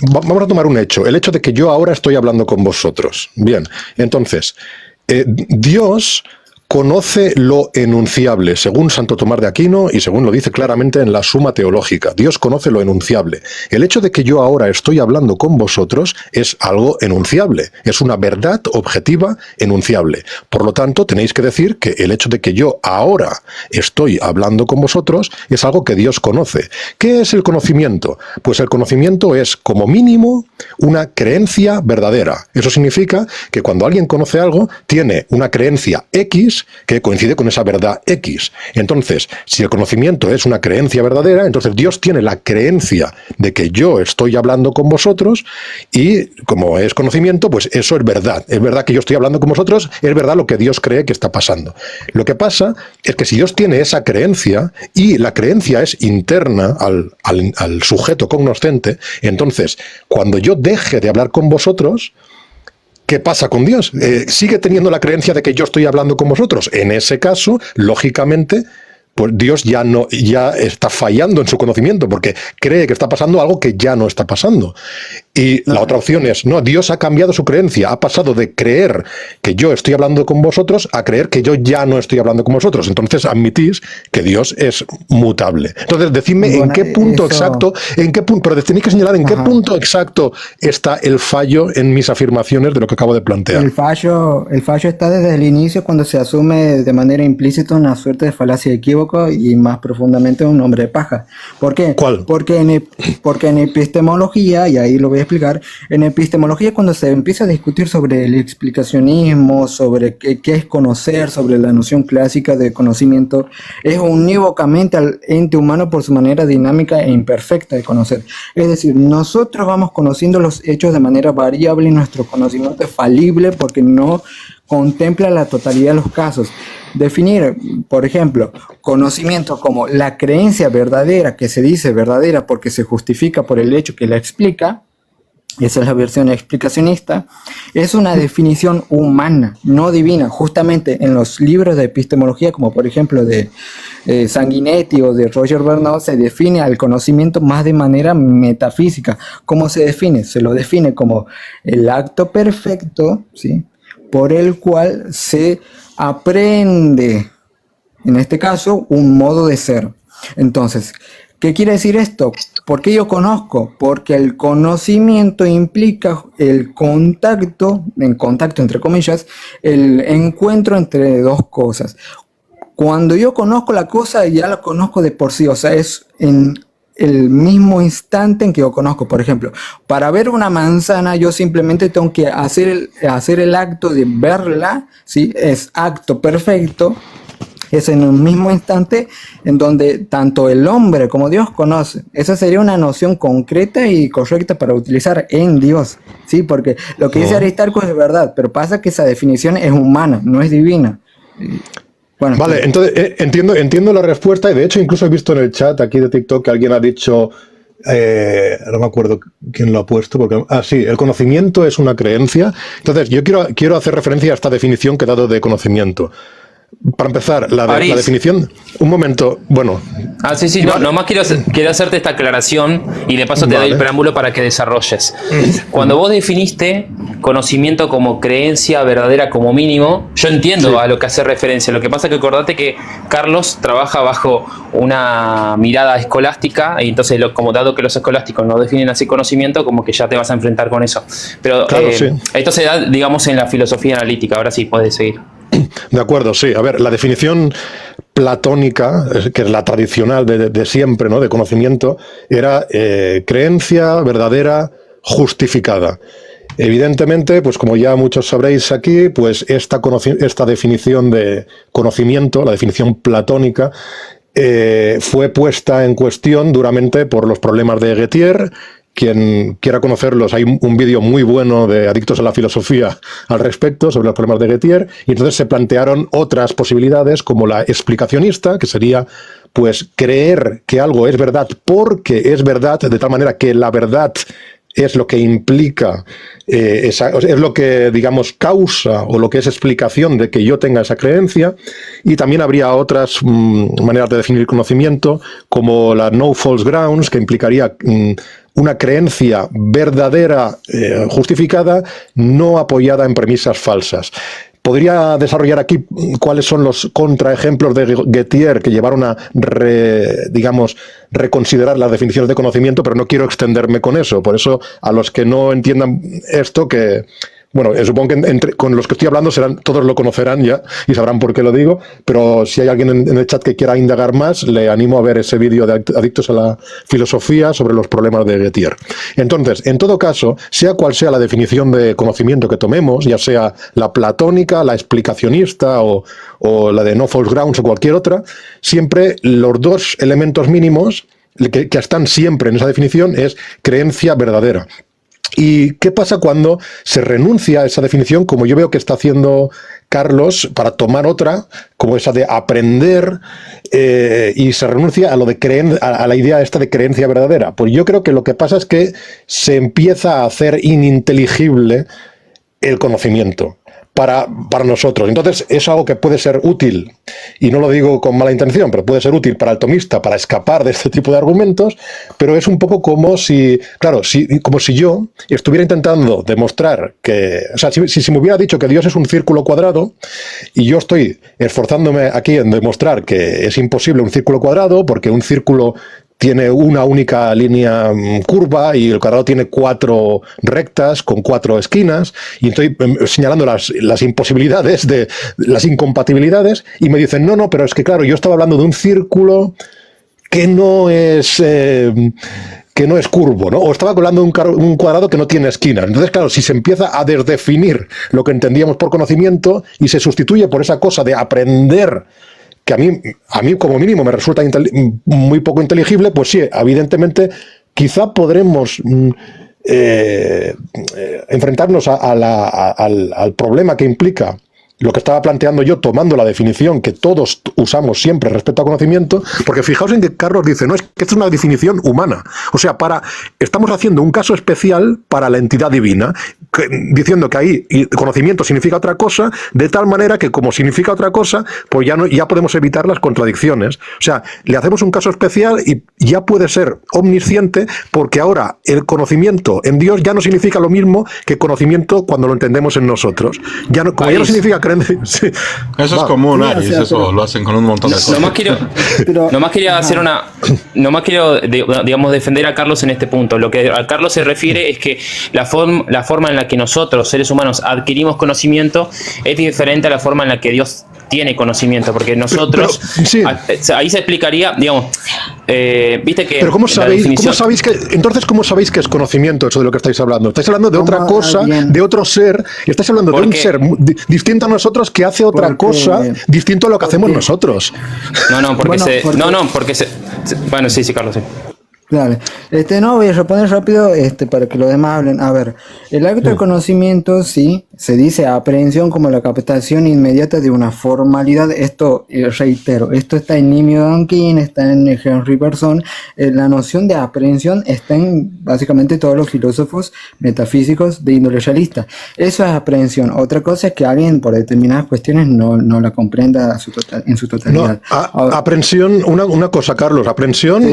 vamos a tomar un hecho, el hecho de que yo ahora estoy hablando con vosotros. Bien, entonces, Dios conoce lo enunciable, según Santo Tomás de Aquino y según lo dice claramente en la Suma Teológica. Dios conoce lo enunciable. El hecho de que yo ahora estoy hablando con vosotros es algo enunciable, es una verdad objetiva enunciable. Por lo tanto, tenéis que decir que el hecho de que yo ahora estoy hablando con vosotros es algo que Dios conoce. ¿Qué es el conocimiento? Pues el conocimiento es, como mínimo, una creencia verdadera. Eso significa que cuando alguien conoce algo, tiene una creencia X que coincide con esa verdad X. Entonces, si el conocimiento es una creencia verdadera, entonces Dios tiene la creencia de que yo estoy hablando con vosotros y como es conocimiento, pues eso es verdad. Es verdad que yo estoy hablando con vosotros, es verdad lo que Dios cree que está pasando. Lo que pasa es que si Dios tiene esa creencia y la creencia es interna al sujeto cognoscente, entonces cuando yo deje de hablar con vosotros, ¿qué pasa con Dios? ¿Sigue teniendo la creencia de que yo estoy hablando con vosotros? En ese caso, lógicamente, pues Dios ya está fallando en su conocimiento porque cree que está pasando algo que ya no está pasando. Y la otra opción es, no, Dios ha cambiado su creencia, ha pasado de creer que yo estoy hablando con vosotros a creer que yo ya no estoy hablando con vosotros. Entonces admitís que Dios es mutable. Entonces decidme en qué punto exacto, pero tenéis que señalar en qué punto exacto está el fallo en mis afirmaciones de lo que acabo de plantear. El fallo está desde el inicio cuando se asume de manera implícita una suerte de falacia de equívoco y más profundamente un nombre de paja. ¿Por qué? ¿Cuál? Porque en epistemología, y ahí lo voy a explicar, en epistemología cuando se empieza a discutir sobre el explicacionismo, sobre qué es conocer, sobre la noción clásica de conocimiento, es unívocamente al ente humano por su manera dinámica e imperfecta de conocer. Es decir, nosotros vamos conociendo los hechos de manera variable y nuestro conocimiento es falible porque no contempla la totalidad de los casos. Definir, por ejemplo, conocimiento como la creencia verdadera, que se dice verdadera porque se justifica por el hecho que la explica, esa es la versión explicacionista, es una definición humana, no divina. Justamente en los libros de epistemología, como por ejemplo de Sanguinetti o de Roger Bernard, se define al conocimiento más de manera metafísica. ¿Cómo se define? Se lo define como el acto perfecto, ¿sí?, por el cual se aprende, en este caso, un modo de ser. Entonces, ¿qué quiere decir esto? ¿Por qué yo conozco? Porque el conocimiento implica el contacto entre comillas, el encuentro entre dos cosas. cuando yo conozco la cosa, ya la conozco de por sí, o sea, es en el mismo instante en que yo conozco. Por ejemplo, para ver una manzana, yo simplemente tengo que hacer el acto de verla, ¿sí? Es acto perfecto, es en un mismo instante en donde tanto el hombre como Dios conocen. Esa sería una noción concreta y correcta para utilizar en Dios, ¿sí? Porque lo que dice Aristarco es verdad, pero pasa que esa definición es humana, no es divina. Bueno, Vale, entonces entiendo la respuesta, y de hecho incluso he visto en el chat aquí de TikTok que alguien ha dicho, no me acuerdo quién lo ha puesto, porque sí, el conocimiento es una creencia. Entonces yo quiero hacer referencia a esta definición que he dado de conocimiento. Para empezar, la definición, un momento, bueno. Sí, no, nomás quiero hacerte esta aclaración y de paso te doy el preámbulo para que desarrolles. Cuando vos definiste conocimiento como creencia verdadera como mínimo, yo entiendo a lo que hace referencia. Lo que pasa es que acordate que Carlos trabaja bajo una mirada escolástica, y entonces, como dado que los escolásticos no definen así conocimiento, como que ya te vas a enfrentar con eso. Pero claro, esto se da, digamos, en la filosofía analítica. Ahora sí, podés seguir. De acuerdo, sí. A ver, la definición platónica, que es la tradicional de siempre, ¿no? De conocimiento, era creencia verdadera justificada. Evidentemente, pues como ya muchos sabréis aquí, pues esta definición de conocimiento, la definición platónica, fue puesta en cuestión duramente por los problemas de Gettier. Quien quiera conocerlos, hay un vídeo muy bueno de Adictos a la Filosofía al respecto, sobre los problemas de Gettier, y entonces se plantearon otras posibilidades, como la explicacionista, que sería pues creer que algo es verdad porque es verdad, de tal manera que la verdad es lo que implica, es lo que, digamos, causa o lo que es explicación de que yo tenga esa creencia. Y también habría otras maneras de definir conocimiento, como la no false grounds, que implicaría una creencia verdadera, justificada, no apoyada en premisas falsas. Podría desarrollar aquí cuáles son los contraejemplos de Gettier que llevaron a, reconsiderar las definiciones de conocimiento, pero no quiero extenderme con eso. Por eso, a los que no entiendan esto, bueno, supongo que con los que estoy hablando todos lo conocerán ya y sabrán por qué lo digo, pero si hay alguien en el chat que quiera indagar más, le animo a ver ese vídeo de Adictos a la Filosofía sobre los problemas de Gettier. Entonces, en todo caso, sea cual sea la definición de conocimiento que tomemos, ya sea la platónica, la explicacionista o la de no false grounds o cualquier otra, siempre los dos elementos mínimos que están siempre en esa definición es creencia verdadera. ¿Y qué pasa cuando se renuncia a esa definición, como yo veo que está haciendo Carlos, para tomar otra, como esa de aprender, y se renuncia a lo de a la idea esta de creencia verdadera? Pues yo creo que lo que pasa es que se empieza a hacer ininteligible el conocimiento para nosotros. Entonces es algo que puede ser útil, y no lo digo con mala intención, pero puede ser útil para el tomista para escapar de este tipo de argumentos, pero es un poco como si yo estuviera intentando demostrar que, o sea, si me hubiera dicho que Dios es un círculo cuadrado, y yo estoy esforzándome aquí en demostrar que es imposible un círculo cuadrado, porque un círculo tiene una única línea curva y el cuadrado tiene 4 rectas con 4 esquinas, y estoy señalando las imposibilidades, las incompatibilidades, y me dicen, no, pero es que claro, yo estaba hablando de un círculo que no es curvo, ¿no? O estaba hablando de un cuadrado que no tiene esquinas. Entonces, claro, si se empieza a desdefinir lo que entendíamos por conocimiento y se sustituye por esa cosa de aprender, que a mí como mínimo me resulta muy poco inteligible, pues sí, evidentemente quizá podremos enfrentarnos al problema que implica lo que estaba planteando yo, tomando la definición que todos usamos siempre respecto a conocimiento, porque fijaos en que Carlos dice, no, es que esta es una definición humana. O sea, estamos haciendo un caso especial para la entidad divina, diciendo que ahí conocimiento significa otra cosa, de tal manera que como significa otra cosa, pues ya podemos evitar las contradicciones. O sea, le hacemos un caso especial y ya puede ser omnisciente, porque ahora el conocimiento en Dios ya no significa lo mismo que conocimiento cuando lo entendemos en nosotros. Ya no significa creencia. Sí. Eso es común, Aris, eso lo hacen con un montón de cosas. Nomás quiero digamos, defender a Carlos en este punto. Lo que a Carlos se refiere es que la forma en la que nosotros, seres humanos, adquirimos conocimiento es diferente a la forma en la que Dios tiene conocimiento, porque nosotros, sí. ahí se explicaría, digamos, viste que Pero ¿cómo sabéis, definición, ¿cómo sabéis que es conocimiento eso de lo que estáis hablando? Estáis hablando de otra cosa, de otro ser, y estáis hablando de un ser distinto a nosotros que hace otra cosa distinto a lo que hacemos nosotros. Bueno, sí, Carlos, sí. Claro. No, voy a responder rápido para que los demás hablen. A ver, el acto de conocimiento, sí, se dice aprehensión como la captación inmediata de una formalidad. Esto, reitero, esto está en Nimio Donkin, está en Henry Bergson. La noción de aprehensión está en básicamente todos los filósofos metafísicos de índole realista. Eso es aprehensión. Otra cosa es que alguien por determinadas cuestiones no la comprenda en su totalidad. Aprehensión, una cosa, Carlos, aprehensión,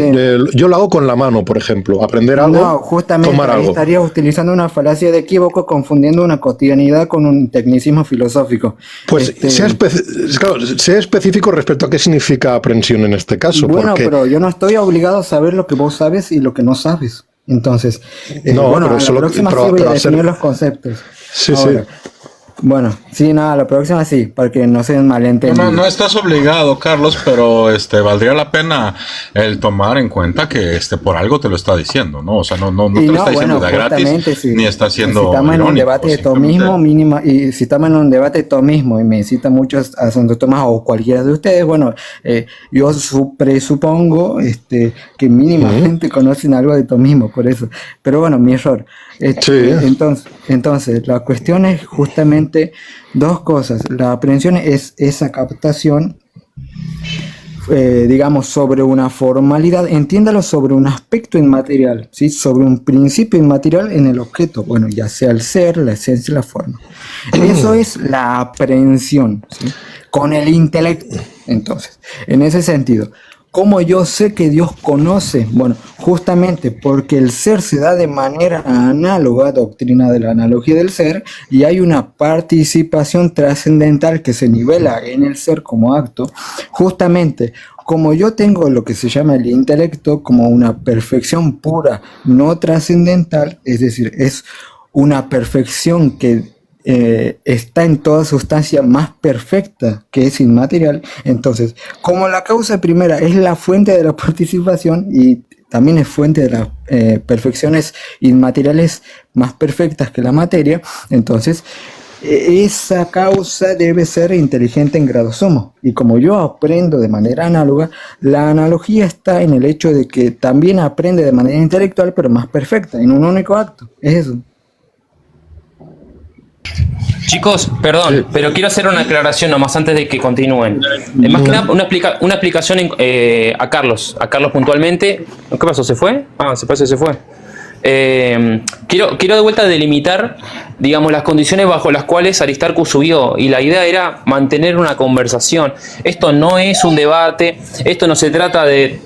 yo la hago con la mano, por ejemplo, aprender algo, no, justamente tomar ahí algo. estaría utilizando una falacia de equívoco, confundiendo una cotidianidad con un tecnicismo filosófico. Pues sea específico respecto a qué significa aprehensión en este caso. Bueno, pero yo no estoy obligado a saber lo que vos sabes y lo que no sabes. Entonces, la próxima sí voy a definir los conceptos. Sí, ahora, sí. Bueno, sí, nada, la próxima sí, para que no se malentendidos. No estás obligado, Carlos, pero valdría la pena el tomar en cuenta que por algo te lo está diciendo, ¿no? O sea, no te lo está diciendo de gratis, sí. ni está siendo si estamos en un irónico, debate de tomismo mínimo, y si estamos en un debate de tomismo y me citan muchos a Santo Tomás o cualquiera de ustedes, bueno, yo presupongo que mínimamente conocen algo de tomismo, por eso. Pero bueno, mi error. Entonces, la cuestión es justamente dos cosas. La aprehensión es esa captación, digamos, sobre una formalidad, entiéndalo, sobre un aspecto inmaterial, ¿sí? Sobre un principio inmaterial en el objeto, bueno, ya sea el ser, la esencia y la forma. Eso es la aprehensión, ¿sí? Con el intelecto. Entonces, en ese sentido, ¿cómo yo sé que Dios conoce? Bueno, justamente porque el ser se da de manera análoga, doctrina de la analogía del ser, y hay una participación trascendental que se nivela en el ser como acto. Justamente, como yo tengo lo que se llama el intelecto como una perfección pura, no trascendental, es decir, es una perfección que está en toda sustancia más perfecta, que es inmaterial. Entonces, como la causa primera es la fuente de la participación y también es fuente de las perfecciones inmateriales más perfectas que la materia, entonces esa causa debe ser inteligente en grado sumo. Y como yo aprendo de manera análoga, la analogía está en el hecho de que también aprende de manera intelectual, pero más perfecta, en un único acto. Es eso. Chicos, perdón, pero quiero hacer una aclaración nomás antes de que continúen. Más que nada, una explicación a Carlos puntualmente. ¿Qué pasó? ¿Se fue? Se parece que se fue. Quiero de vuelta delimitar, digamos, las condiciones bajo las cuales Aristarco subió, y la idea era mantener una conversación. Esto no es un debate, esto no se trata de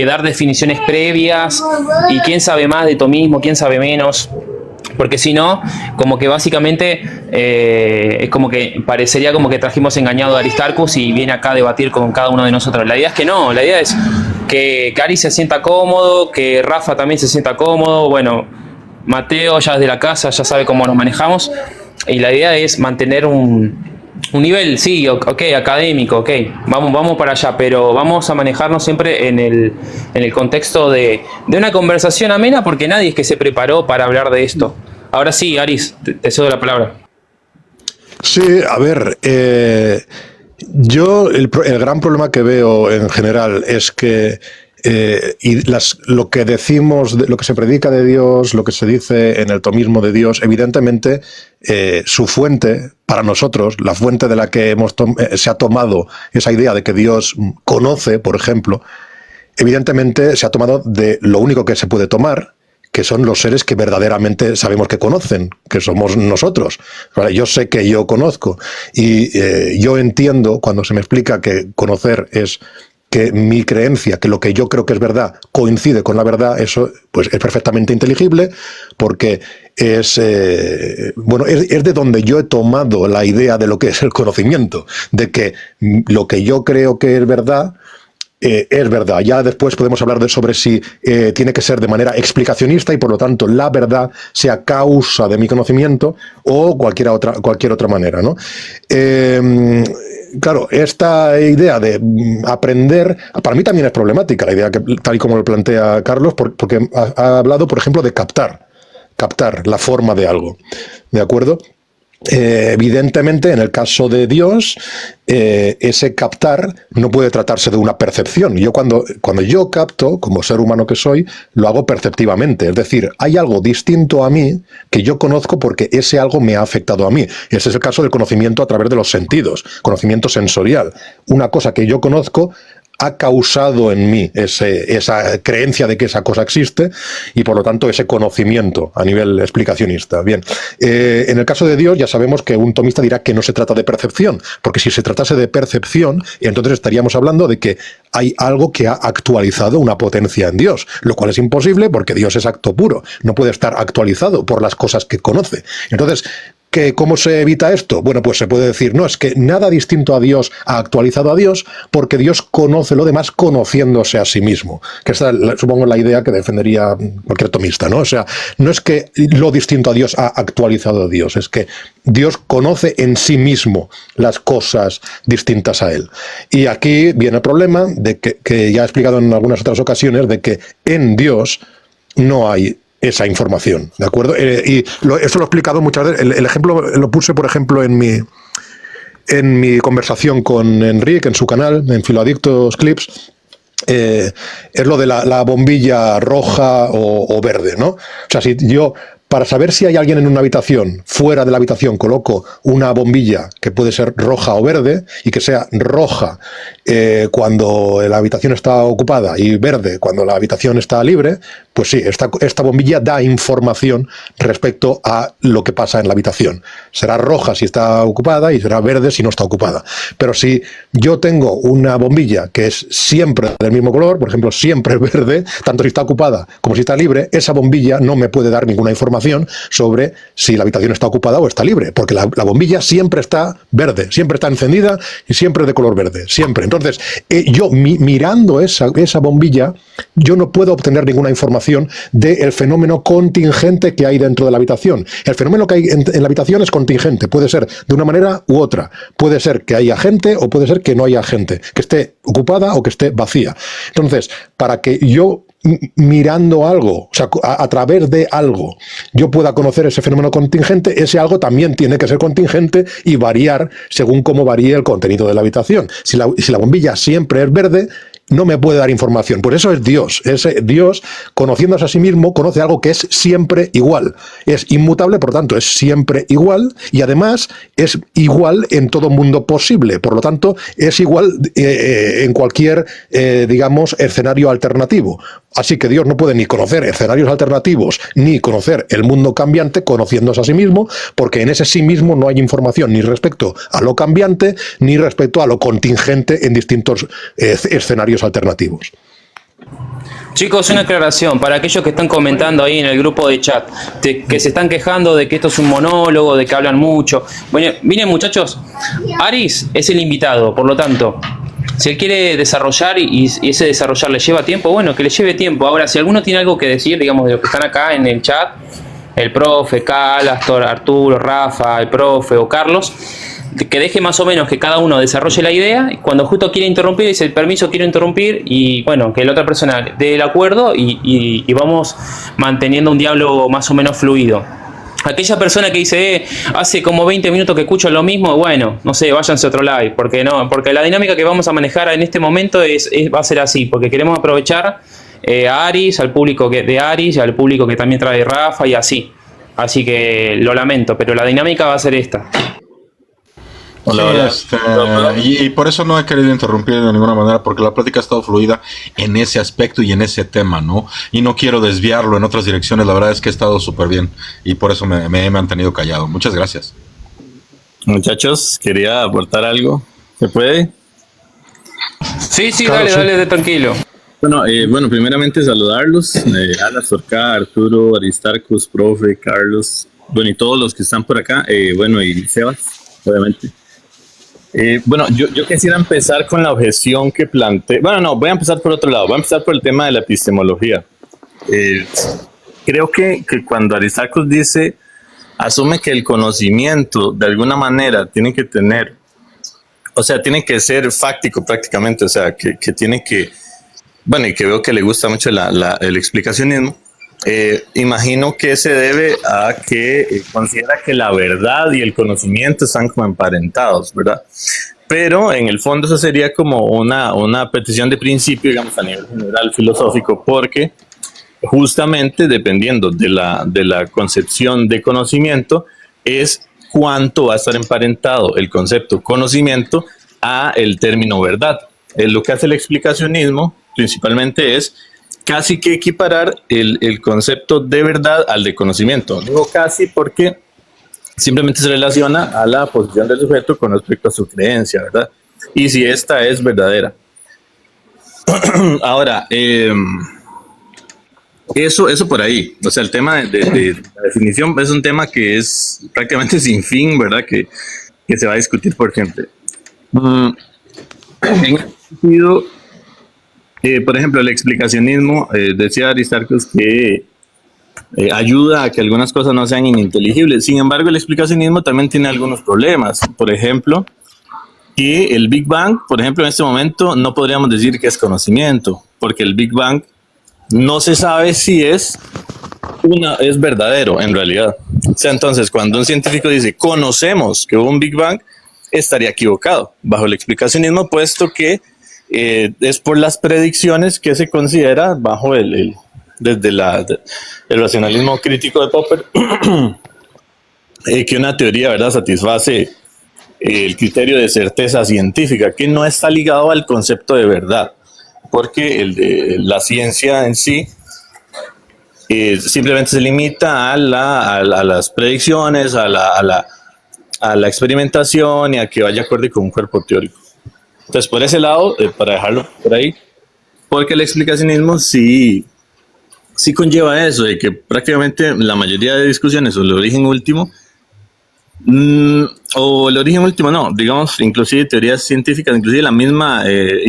dar definiciones previas y quién sabe más de tomismo, quién sabe menos. Porque si no, como que básicamente es como que parecería como que trajimos engañado a Aristarchus y viene acá a debatir con cada uno de nosotros. La idea es que no, la idea es que Cari se sienta cómodo, que Rafa también se sienta cómodo, bueno, Mateo ya desde la casa ya sabe cómo nos manejamos, y la idea es mantener un nivel, sí, ok, académico, ok, vamos para allá, pero vamos a manejarnos siempre en el contexto de una conversación amena, porque nadie es que se preparó para hablar de esto. Ahora sí, Aris, te cedo la palabra. Sí, a ver, yo el gran problema que veo en general es que lo que decimos, lo que se predica de Dios, lo que se dice en el tomismo de Dios, evidentemente su fuente, para nosotros, la fuente de la que se ha tomado esa idea de que Dios conoce, por ejemplo, evidentemente se ha tomado de lo único que se puede tomar, que son los seres que verdaderamente sabemos que conocen, que somos nosotros. ¿Vale? Yo sé que yo conozco y yo entiendo cuando se me explica que conocer es que mi creencia, que lo que yo creo que es verdad, coincide con la verdad, eso pues es perfectamente inteligible, porque es de donde yo he tomado la idea de lo que es el conocimiento, de que lo que yo creo que es verdad, es verdad. Ya después podemos hablar sobre si tiene que ser de manera explicacionista y por lo tanto la verdad sea causa de mi conocimiento o cualquier otra manera, ¿no? claro, esta idea de aprender, para mí también es problemática la idea, que, tal y como lo plantea Carlos, porque ha hablado, por ejemplo, de captar la forma de algo, ¿de acuerdo? Evidentemente, en el caso de Dios, ese captar no puede tratarse de una percepción. Yo cuando yo capto, como ser humano que soy, lo hago perceptivamente. Es decir, hay algo distinto a mí que yo conozco porque ese algo me ha afectado a mí. Ese es el caso del conocimiento a través de los sentidos, conocimiento sensorial. Una cosa que yo conozco ha causado en mí esa creencia de que esa cosa existe y por lo tanto ese conocimiento a nivel explicacionista. Bien, en el caso de Dios ya sabemos que un tomista dirá que no se trata de percepción, porque si se tratase de percepción, entonces estaríamos hablando de que hay algo que ha actualizado una potencia en Dios, lo cual es imposible porque Dios es acto puro, no puede estar actualizado por las cosas que conoce. Entonces, ¿cómo se evita esto? Bueno, pues se puede decir, no, es que nada distinto a Dios ha actualizado a Dios porque Dios conoce lo demás conociéndose a sí mismo. Que esta supongo la idea que defendería cualquier tomista, ¿no? O sea, no es que lo distinto a Dios ha actualizado a Dios, es que Dios conoce en sí mismo las cosas distintas a Él. Y aquí viene el problema de que ya he explicado en algunas otras ocasiones, de que en Dios no hay esa información, ¿de acuerdo? Y esto lo he explicado muchas veces. El ejemplo lo puse, por ejemplo, en mi conversación con Enrique, en su canal, en Filoadictos Clips. Es lo de la bombilla roja o verde, ¿no? O sea, si yo, para saber si hay alguien en una habitación, fuera de la habitación coloco una bombilla que puede ser roja o verde, y que sea roja cuando la habitación está ocupada y verde cuando la habitación está libre, pues sí, esta bombilla da información respecto a lo que pasa en la habitación. Será roja si está ocupada y será verde si no está ocupada. Pero si yo tengo una bombilla que es siempre del mismo color, por ejemplo, siempre verde, tanto si está ocupada como si está libre, esa bombilla no me puede dar ninguna información sobre si la habitación está ocupada o está libre, porque la bombilla siempre está verde, siempre está encendida y siempre es de color verde, siempre. Entonces, yo mirando esa bombilla, yo no puedo obtener ninguna información del fenómeno contingente que hay dentro de la habitación. El fenómeno que hay en la habitación es contingente, puede ser de una manera u otra. Puede ser que haya gente o puede ser que no haya gente, que esté ocupada o que esté vacía. Entonces, para que yo mirando algo, o sea, a través de algo, yo pueda conocer ese fenómeno contingente, ese algo también tiene que ser contingente y variar según cómo varíe el contenido de la habitación. Si la bombilla siempre es verde, no me puede dar información. Pues eso es Dios. Dios, conociéndose a sí mismo, conoce algo que es siempre igual. Es inmutable, por lo tanto, es siempre igual y además es igual en todo mundo posible. Por lo tanto, es igual en cualquier, digamos, escenario alternativo. Así que Dios no puede ni conocer escenarios alternativos ni conocer el mundo cambiante conociéndose a sí mismo, porque en ese sí mismo no hay información ni respecto a lo cambiante ni respecto a lo contingente en distintos escenarios alternativos. Chicos, una aclaración para aquellos que están comentando ahí en el grupo de chat, que se están quejando de que esto es un monólogo, de que hablan mucho. Bueno, miren muchachos, Aris es el invitado, por lo tanto, si él quiere desarrollar y ese desarrollar le lleva tiempo, bueno, que le lleve tiempo. Ahora, si alguno tiene algo que decir, digamos, de los que están acá en el chat, el profe, Calastor, Arturo, Rafa, el profe o Carlos, que deje más o menos que cada uno desarrolle la idea, y cuando justo quiere interrumpir, dice permiso, quiero interrumpir, y bueno, que la otra persona dé el acuerdo y vamos manteniendo un diálogo más o menos fluido. Aquella persona que dice, hace como 20 minutos que escucho lo mismo, bueno, no sé, váyanse a otro live, porque la dinámica que vamos a manejar en este momento va a ser así, porque queremos aprovechar a Aris, al público de Aris, y al público que también trae Rafa y así. Así que lo lamento, pero la dinámica va a ser esta. Sí, y por eso no he querido interrumpir de ninguna manera, porque la plática ha estado fluida en ese aspecto y en ese tema, ¿no? Y no quiero desviarlo en otras direcciones. La verdad es que ha estado súper bien y por eso me he mantenido callado. Muchas gracias. Muchachos, quería aportar algo. ¿Se puede? Sí, claro, dale, tranquilo. Bueno, primeramente saludarlos, Alastor, Arturo, Aristarcus, profe, Carlos, bueno, y todos los que están por acá, y Sebas, obviamente. Yo quisiera empezar con la objeción que planteé. Voy a empezar por otro lado. Voy a empezar por el tema de la epistemología. Creo que cuando Aristarcus asume que el conocimiento de alguna manera tiene que tener o sea, tiene que ser fáctico prácticamente, o sea, que tiene que, bueno, y que veo que le gusta mucho el explicacionismo. Imagino que se debe a que considera que la verdad y el conocimiento están como emparentados, ¿verdad? Pero en el fondo eso sería como una petición de principio, digamos, a nivel general filosófico, porque justamente dependiendo de la concepción de conocimiento es cuánto va a estar emparentado el concepto conocimiento a el término verdad. Lo que hace el explicacionismo principalmente es casi que equiparar el concepto de verdad al de conocimiento. Digo casi porque simplemente se relaciona a la posición del sujeto con respecto a su creencia, ¿verdad? Y si esta es verdadera. Ahora, eso por ahí. O sea, el tema de la definición es un tema que es prácticamente sin fin, ¿verdad? Que se va a discutir por siempre. En ese sentido, por ejemplo, el explicacionismo, decía Aristarcos que ayuda a que algunas cosas no sean ininteligibles. Sin embargo, el explicacionismo también tiene algunos problemas. Por ejemplo, que el Big Bang, por ejemplo, en este momento no podríamos decir que es conocimiento, porque el Big Bang no se sabe si es verdadero en realidad. O sea, entonces, cuando un científico dice conocemos que hubo un Big Bang, estaría equivocado bajo el explicacionismo, puesto que es por las predicciones que se considera bajo desde el racionalismo crítico de Popper que una teoría, ¿verdad?, satisface el criterio de certeza científica, que no está ligado al concepto de verdad, porque la ciencia en sí simplemente se limita a las predicciones, a la experimentación y a que vaya acorde con un cuerpo teórico. Entonces, por ese lado, para dejarlo por ahí, porque el explicacionismo sí conlleva eso, de que prácticamente la mayoría de discusiones sobre el origen último, digamos, inclusive teorías científicas, inclusive la misma,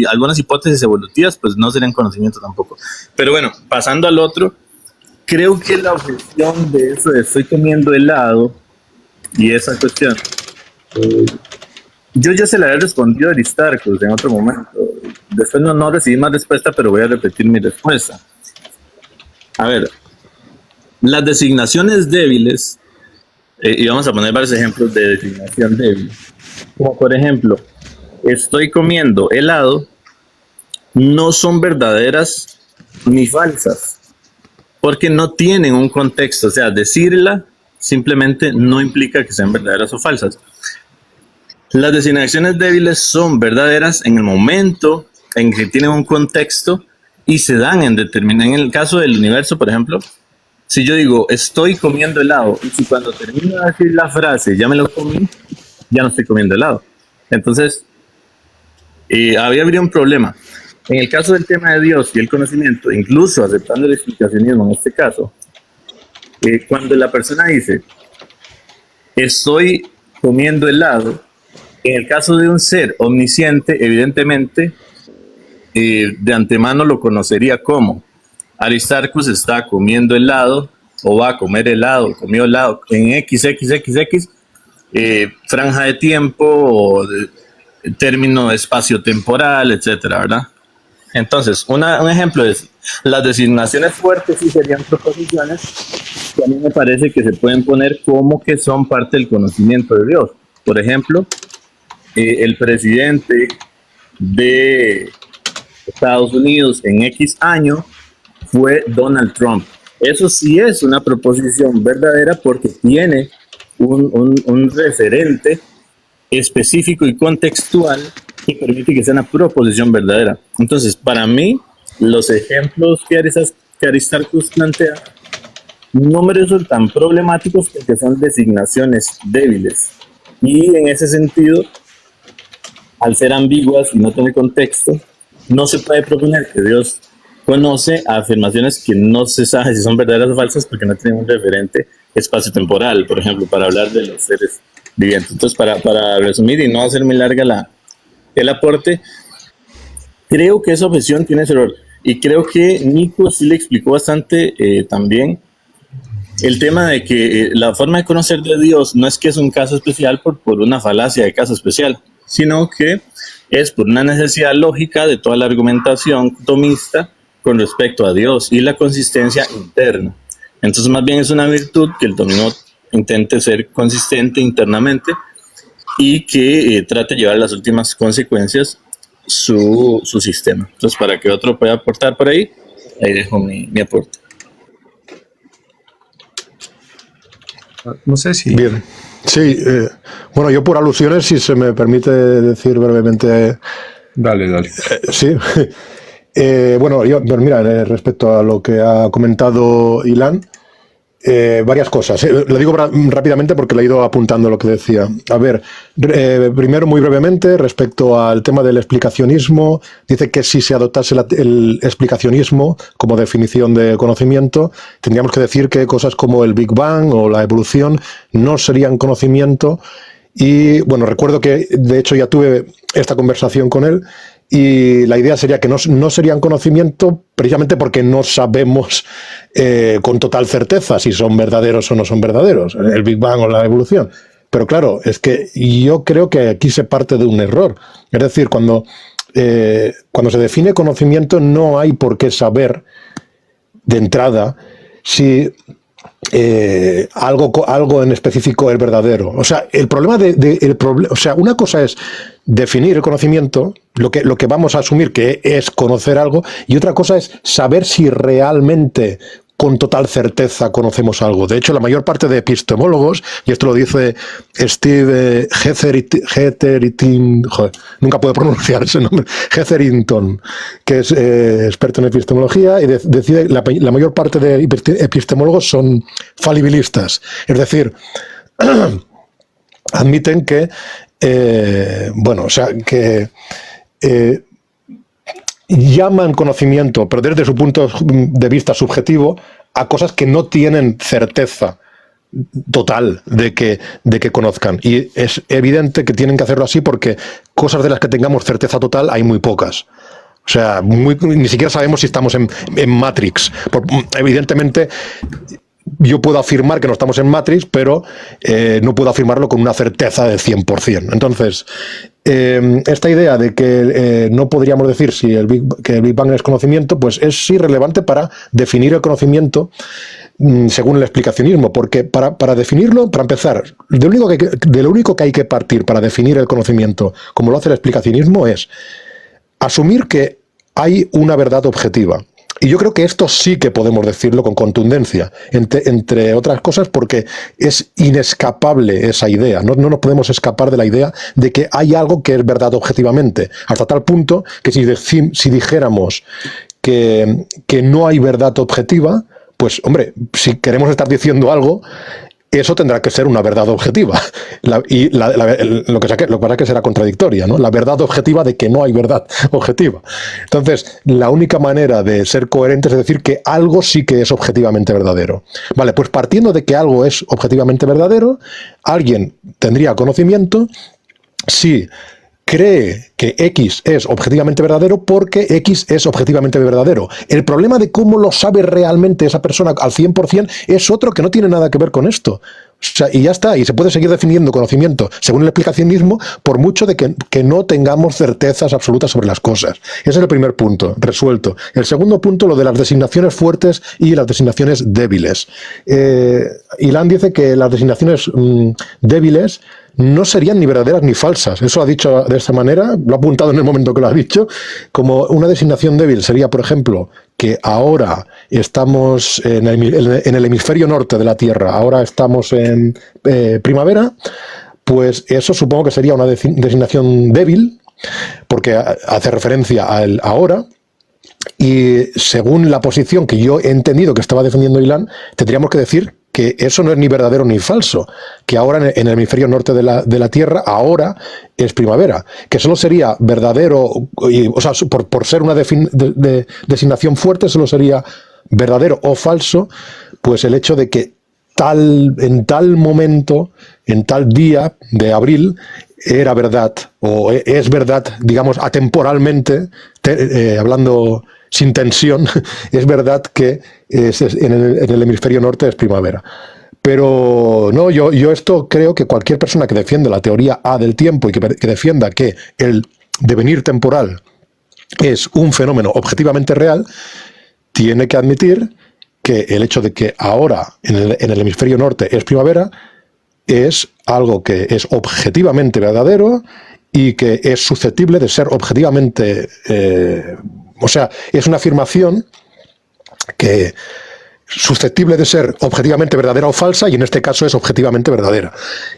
algunas hipótesis evolutivas, pues no serían conocimiento tampoco. Pero bueno, pasando al otro, creo que la objeción de eso de estoy comiendo helado y esa cuestión, yo ya se la había respondido a Aristarcos en otro momento. Después no recibí más respuesta, pero voy a repetir mi respuesta. A ver, las designaciones débiles, y vamos a poner varios ejemplos de designación débil, como por ejemplo, estoy comiendo helado, no son verdaderas ni falsas, porque no tienen un contexto. O sea, decirla simplemente no implica que sean verdaderas o falsas. Las designaciones débiles son verdaderas en el momento en que tienen un contexto y se dan en el caso del universo, por ejemplo, si yo digo estoy comiendo helado y si cuando termino de decir la frase ya me lo comí, ya no estoy comiendo helado. Entonces, habría un problema. En el caso del tema de Dios y el conocimiento, incluso aceptando el explicacionismo en este caso, cuando la persona dice estoy comiendo helado, en el caso de un ser omnisciente, evidentemente, de antemano lo conocería como Aristarcos está comiendo helado o va a comer helado, comió helado en XXXX, franja de tiempo o término espacio-temporal, etcétera, ¿verdad? Entonces, un ejemplo es las designaciones fuertes sí serían proposiciones que a mí me parece que se pueden poner como que son parte del conocimiento de Dios. Por ejemplo, el presidente de Estados Unidos en X año fue Donald Trump. Eso sí es una proposición verdadera porque tiene un referente específico y contextual que permite que sea una proposición verdadera. Entonces, para mí, los ejemplos que Aristarcos plantea no me resultan problemáticos porque son designaciones débiles. Y en ese sentido, al ser ambiguas y no tener contexto, no se puede proponer que Dios conoce afirmaciones que no se sabe si son verdaderas o falsas porque no tienen un referente espacio-temporal, por ejemplo, para hablar de los seres vivientes. Entonces, para resumir y no hacer muy larga el aporte, creo que esa objeción tiene ese error. Y creo que Nico sí le explicó bastante también el tema de que la forma de conocer de Dios no es que es un caso especial por una falacia de caso especial, sino que es por una necesidad lógica de toda la argumentación tomista con respecto a Dios y la consistencia interna. Entonces, más bien es una virtud que el dominó intente ser consistente internamente y que trate de llevar a las últimas consecuencias su sistema. Entonces, para que otro pueda aportar por ahí dejo mi aporte. No sé si... Bien. Sí, bueno, yo por alusiones, si se me permite decir brevemente. Dale. Sí. Bueno, pues mira, respecto a lo que ha comentado Ilan, varias cosas. Lo digo rápidamente porque le he ido apuntando lo que decía. A ver, primero, muy brevemente, respecto al tema del explicacionismo, dice que si se adoptase el explicacionismo como definición de conocimiento, tendríamos que decir que cosas como el Big Bang o la evolución no serían conocimiento. Y bueno, recuerdo que de hecho ya tuve esta conversación con él. Y la idea sería que no serían conocimiento precisamente porque no sabemos con total certeza si son verdaderos o no son verdaderos, el Big Bang o la evolución. Pero claro, es que yo creo que aquí se parte de un error. Es decir, cuando se define conocimiento no hay por qué saber de entrada si algo en específico es verdadero. O sea, el problema o sea, una cosa es definir el conocimiento, lo que vamos a asumir que es conocer algo, y otra cosa es saber si realmente con total certeza conocemos algo. De hecho, la mayor parte de epistemólogos, y esto lo dice Steve Hetherington, nunca puedo pronunciar ese nombre, Hetherington, que es experto en epistemología, y decide la mayor parte de epistemólogos son falibilistas. Es decir, admiten que, llaman conocimiento, pero desde su punto de vista subjetivo, a cosas que no tienen certeza total de que conozcan. Y es evidente que tienen que hacerlo así porque cosas de las que tengamos certeza total hay muy pocas. O sea, ni siquiera sabemos si estamos en Matrix. Evidentemente, yo puedo afirmar que no estamos en Matrix, pero no puedo afirmarlo con una certeza del 100%. Entonces, esta idea de que no podríamos decir si que el Big Bang es conocimiento, pues es irrelevante para definir el conocimiento según el explicacionismo, porque para definirlo, para empezar, de lo único que hay que partir para definir el conocimiento, como lo hace el explicacionismo, es asumir que hay una verdad objetiva. Y yo creo que esto sí que podemos decirlo con contundencia, entre otras cosas porque es inescapable esa idea. No nos podemos escapar de la idea de que hay algo que es verdad objetivamente, hasta tal punto que si dijéramos que no hay verdad objetiva, pues hombre, si queremos estar diciendo algo, eso tendrá que ser una verdad objetiva. Lo que pasa es que será contradictoria, ¿no? La verdad objetiva de que no hay verdad objetiva. Entonces, la única manera de ser coherentes es decir que algo sí que es objetivamente verdadero. Vale, pues partiendo de que algo es objetivamente verdadero, alguien tendría conocimiento si cree que X es objetivamente verdadero porque X es objetivamente verdadero. El problema de cómo lo sabe realmente esa persona al 100% es otro que no tiene nada que ver con esto. O sea, y ya está, y se puede seguir definiendo conocimiento según el explicacionismo por mucho de que no tengamos certezas absolutas sobre las cosas. Ese es el primer punto, resuelto. El segundo punto, lo de las designaciones fuertes y las designaciones débiles. Ilan dice que las designaciones débiles no serían ni verdaderas ni falsas. Eso lo ha dicho de esta manera, lo ha apuntado en el momento que lo ha dicho, como una designación débil sería, por ejemplo, que ahora estamos en el hemisferio norte de la Tierra, ahora estamos en primavera, pues eso supongo que sería una designación débil, porque hace referencia al ahora, y según la posición que yo he entendido que estaba defendiendo Ilan, tendríamos que decir que eso no es ni verdadero ni falso, que ahora en el hemisferio norte de la Tierra, ahora es primavera, que solo sería verdadero, o sea, por ser una designación fuerte, solo sería verdadero o falso, pues el hecho de que en tal momento, en tal día de abril, era verdad, o es verdad, digamos, atemporalmente, hablando sin tensión, es verdad que en el hemisferio norte es primavera. Pero no, yo esto creo que cualquier persona que defiende la teoría A del tiempo y que defienda que el devenir temporal es un fenómeno objetivamente real, tiene que admitir que el hecho de que ahora en el hemisferio norte es primavera es algo que es objetivamente verdadero y que es susceptible de ser objetivamente... o sea, es una afirmación que susceptible de ser objetivamente verdadera o falsa, y en este caso es objetivamente verdadera.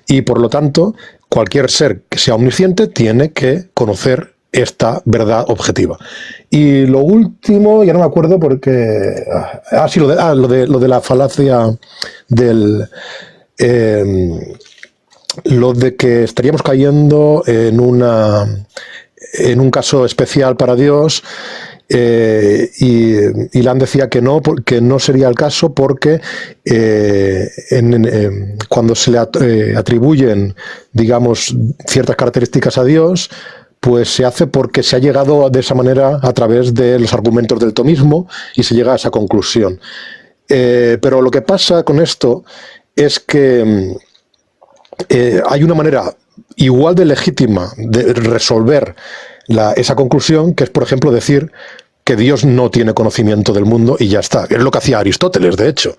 Y por lo tanto, cualquier ser que sea omnisciente tiene que conocer esta verdad objetiva. Y lo último, ya no me acuerdo porque... sí, lo de la falacia del... lo de que estaríamos cayendo en un caso especial para Dios, y Ilan decía que no sería el caso porque cuando se le atribuyen, digamos, ciertas características a Dios, pues se hace porque se ha llegado de esa manera a través de los argumentos del tomismo y se llega a esa conclusión. Pero lo que pasa con esto es que hay una manera igual de legítima de resolver esa conclusión, que es, por ejemplo, decir que Dios no tiene conocimiento del mundo y ya está. Es lo que hacía Aristóteles, de hecho.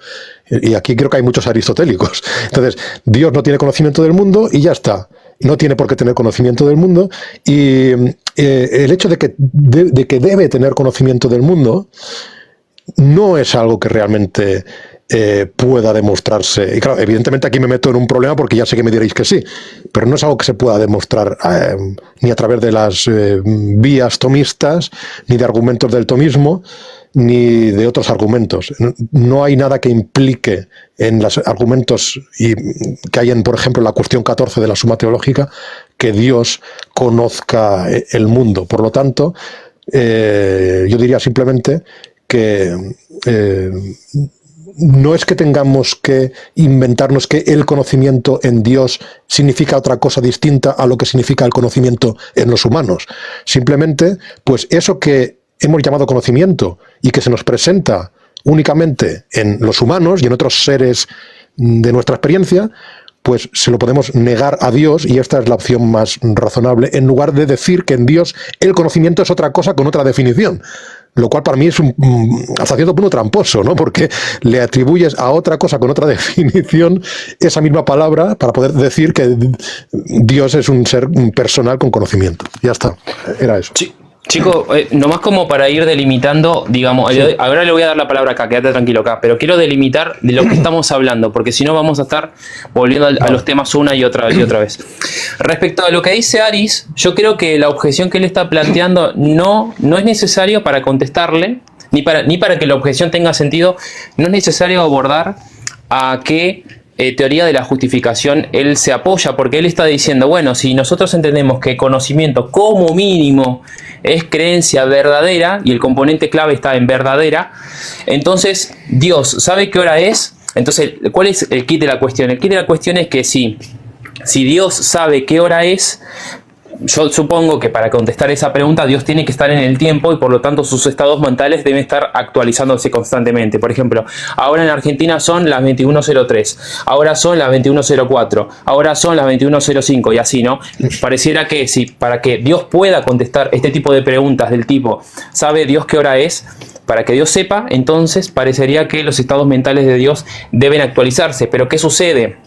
Y aquí creo que hay muchos aristotélicos. Entonces, Dios no tiene conocimiento del mundo y ya está. No tiene por qué tener conocimiento del mundo. Y el hecho de que debe tener conocimiento del mundo no es algo que realmente pueda demostrarse. Y claro, evidentemente aquí me meto en un problema porque ya sé que me diréis que sí, pero no es algo que se pueda demostrar ni a través de las vías tomistas, ni de argumentos del tomismo, ni de otros argumentos. No hay nada que implique en los argumentos que hay en, por ejemplo, la cuestión 14 de la Suma Teológica, que Dios conozca el mundo. Por lo tanto, yo diría simplemente que no es que tengamos que inventarnos que el conocimiento en Dios significa otra cosa distinta a lo que significa el conocimiento en los humanos. Simplemente, pues eso que hemos llamado conocimiento y que se nos presenta únicamente en los humanos y en otros seres de nuestra experiencia, pues se lo podemos negar a Dios, y esta es la opción más razonable, en lugar de decir que en Dios el conocimiento es otra cosa con otra definición. Lo cual para mí es hasta cierto punto tramposo, ¿no? Porque le atribuyes a otra cosa con otra definición esa misma palabra para poder decir que Dios es un ser personal con conocimiento. Ya está, era eso. Sí. Chico, nomás como para ir delimitando, digamos, ahora le voy a dar la palabra acá, quédate tranquilo acá, pero quiero delimitar de lo que estamos hablando, porque si no vamos a estar volviendo a los temas una y otra vez. Respecto a lo que dice Aris, yo creo que la objeción que él está planteando no es necesario para contestarle, ni para que la objeción tenga sentido, no es necesario abordar a qué teoría de la justificación él se apoya, porque él está diciendo, bueno, si nosotros entendemos que conocimiento como mínimo es creencia verdadera, y el componente clave está en verdadera, entonces Dios sabe qué hora es. Entonces, ¿cuál es el kit de la cuestión? El kit de la cuestión es que si Dios sabe qué hora es, yo supongo que para contestar esa pregunta Dios tiene que estar en el tiempo, y por lo tanto sus estados mentales deben estar actualizándose constantemente. Por ejemplo, ahora en Argentina son las 21:03, ahora son las 21:04, ahora son las 21:05, y así, ¿no? Pareciera que para que Dios pueda contestar este tipo de preguntas del tipo ¿sabe Dios qué hora es? Para que Dios sepa, entonces parecería que los estados mentales de Dios deben actualizarse. Pero ¿qué sucede?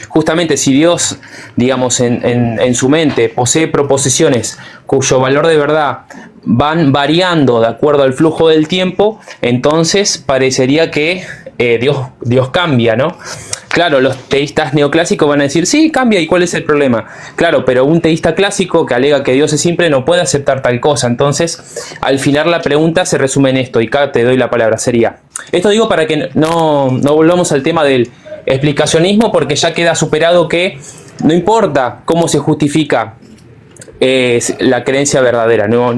Justamente si Dios, digamos, en su mente posee proposiciones cuyo valor de verdad van variando de acuerdo al flujo del tiempo, entonces parecería que Dios cambia, ¿no? Claro, los teístas neoclásicos van a decir, sí, cambia, ¿y cuál es el problema? Claro, pero un teísta clásico que alega que Dios es simple no puede aceptar tal cosa. Entonces, al final la pregunta se resume en esto, y acá te doy la palabra, sería... Esto digo para que no volvamos al tema del explicacionismo, porque ya queda superado que no importa cómo se justifica la creencia verdadera, no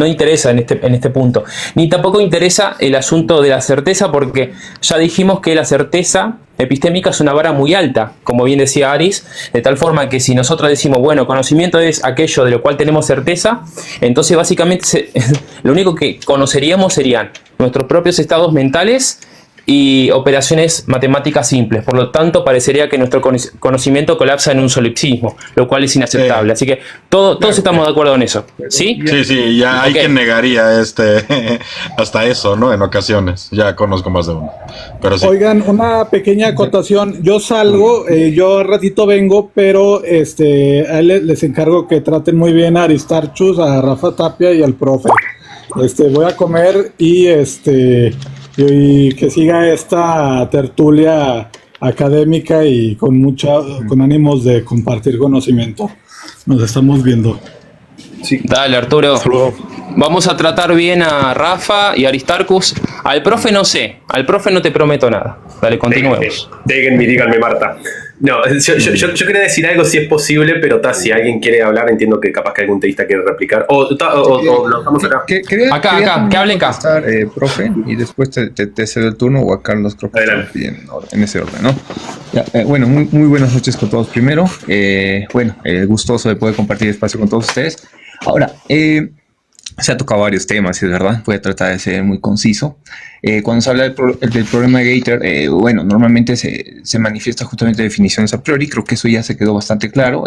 interesa en este punto, ni tampoco interesa el asunto de la certeza, porque ya dijimos que la certeza epistémica es una vara muy alta, como bien decía Aris, de tal forma que si nosotros decimos, bueno, conocimiento es aquello de lo cual tenemos certeza, entonces básicamente lo único que conoceríamos serían nuestros propios estados mentales y operaciones matemáticas simples. Por lo tanto, parecería que nuestro conocimiento colapsa en un solipsismo, lo cual es inaceptable. Así que todos estamos de acuerdo en eso. ¿Sí? Sí, ya hay quien negaría hasta eso, ¿no? En ocasiones. Ya conozco más de uno. Pero sí. Oigan, una pequeña acotación. Yo salgo, yo al ratito vengo, pero a él les encargo que traten muy bien a Aristarchus, a Rafa Tapia y al profe. Voy a comer y que siga esta tertulia académica y con ánimos de compartir conocimiento. Nos estamos viendo. Sí. Dale, Arturo. Vamos a tratar bien a Rafa y a Aristarchus. Al profe no sé, al profe no te prometo nada. Dale, continuemos. Díganme, Marta. No, yo quería decir algo si es posible, pero si alguien quiere hablar, entiendo que capaz que algún teísta quiere replicar. O lo estamos acá. Acá, que hablen acá. Profe, y después te cedo el turno, o a Carlos, creo que en ese orden, ¿no? Ya, bueno, muy buenas noches con todos primero. Gustoso de poder compartir espacio con todos ustedes. Ahora, se ha tocado varios temas, es verdad. Voy a tratar de ser muy conciso. Cuando se habla del problema de Gator, normalmente se manifiesta justamente definiciones a priori. Creo que eso ya se quedó bastante claro.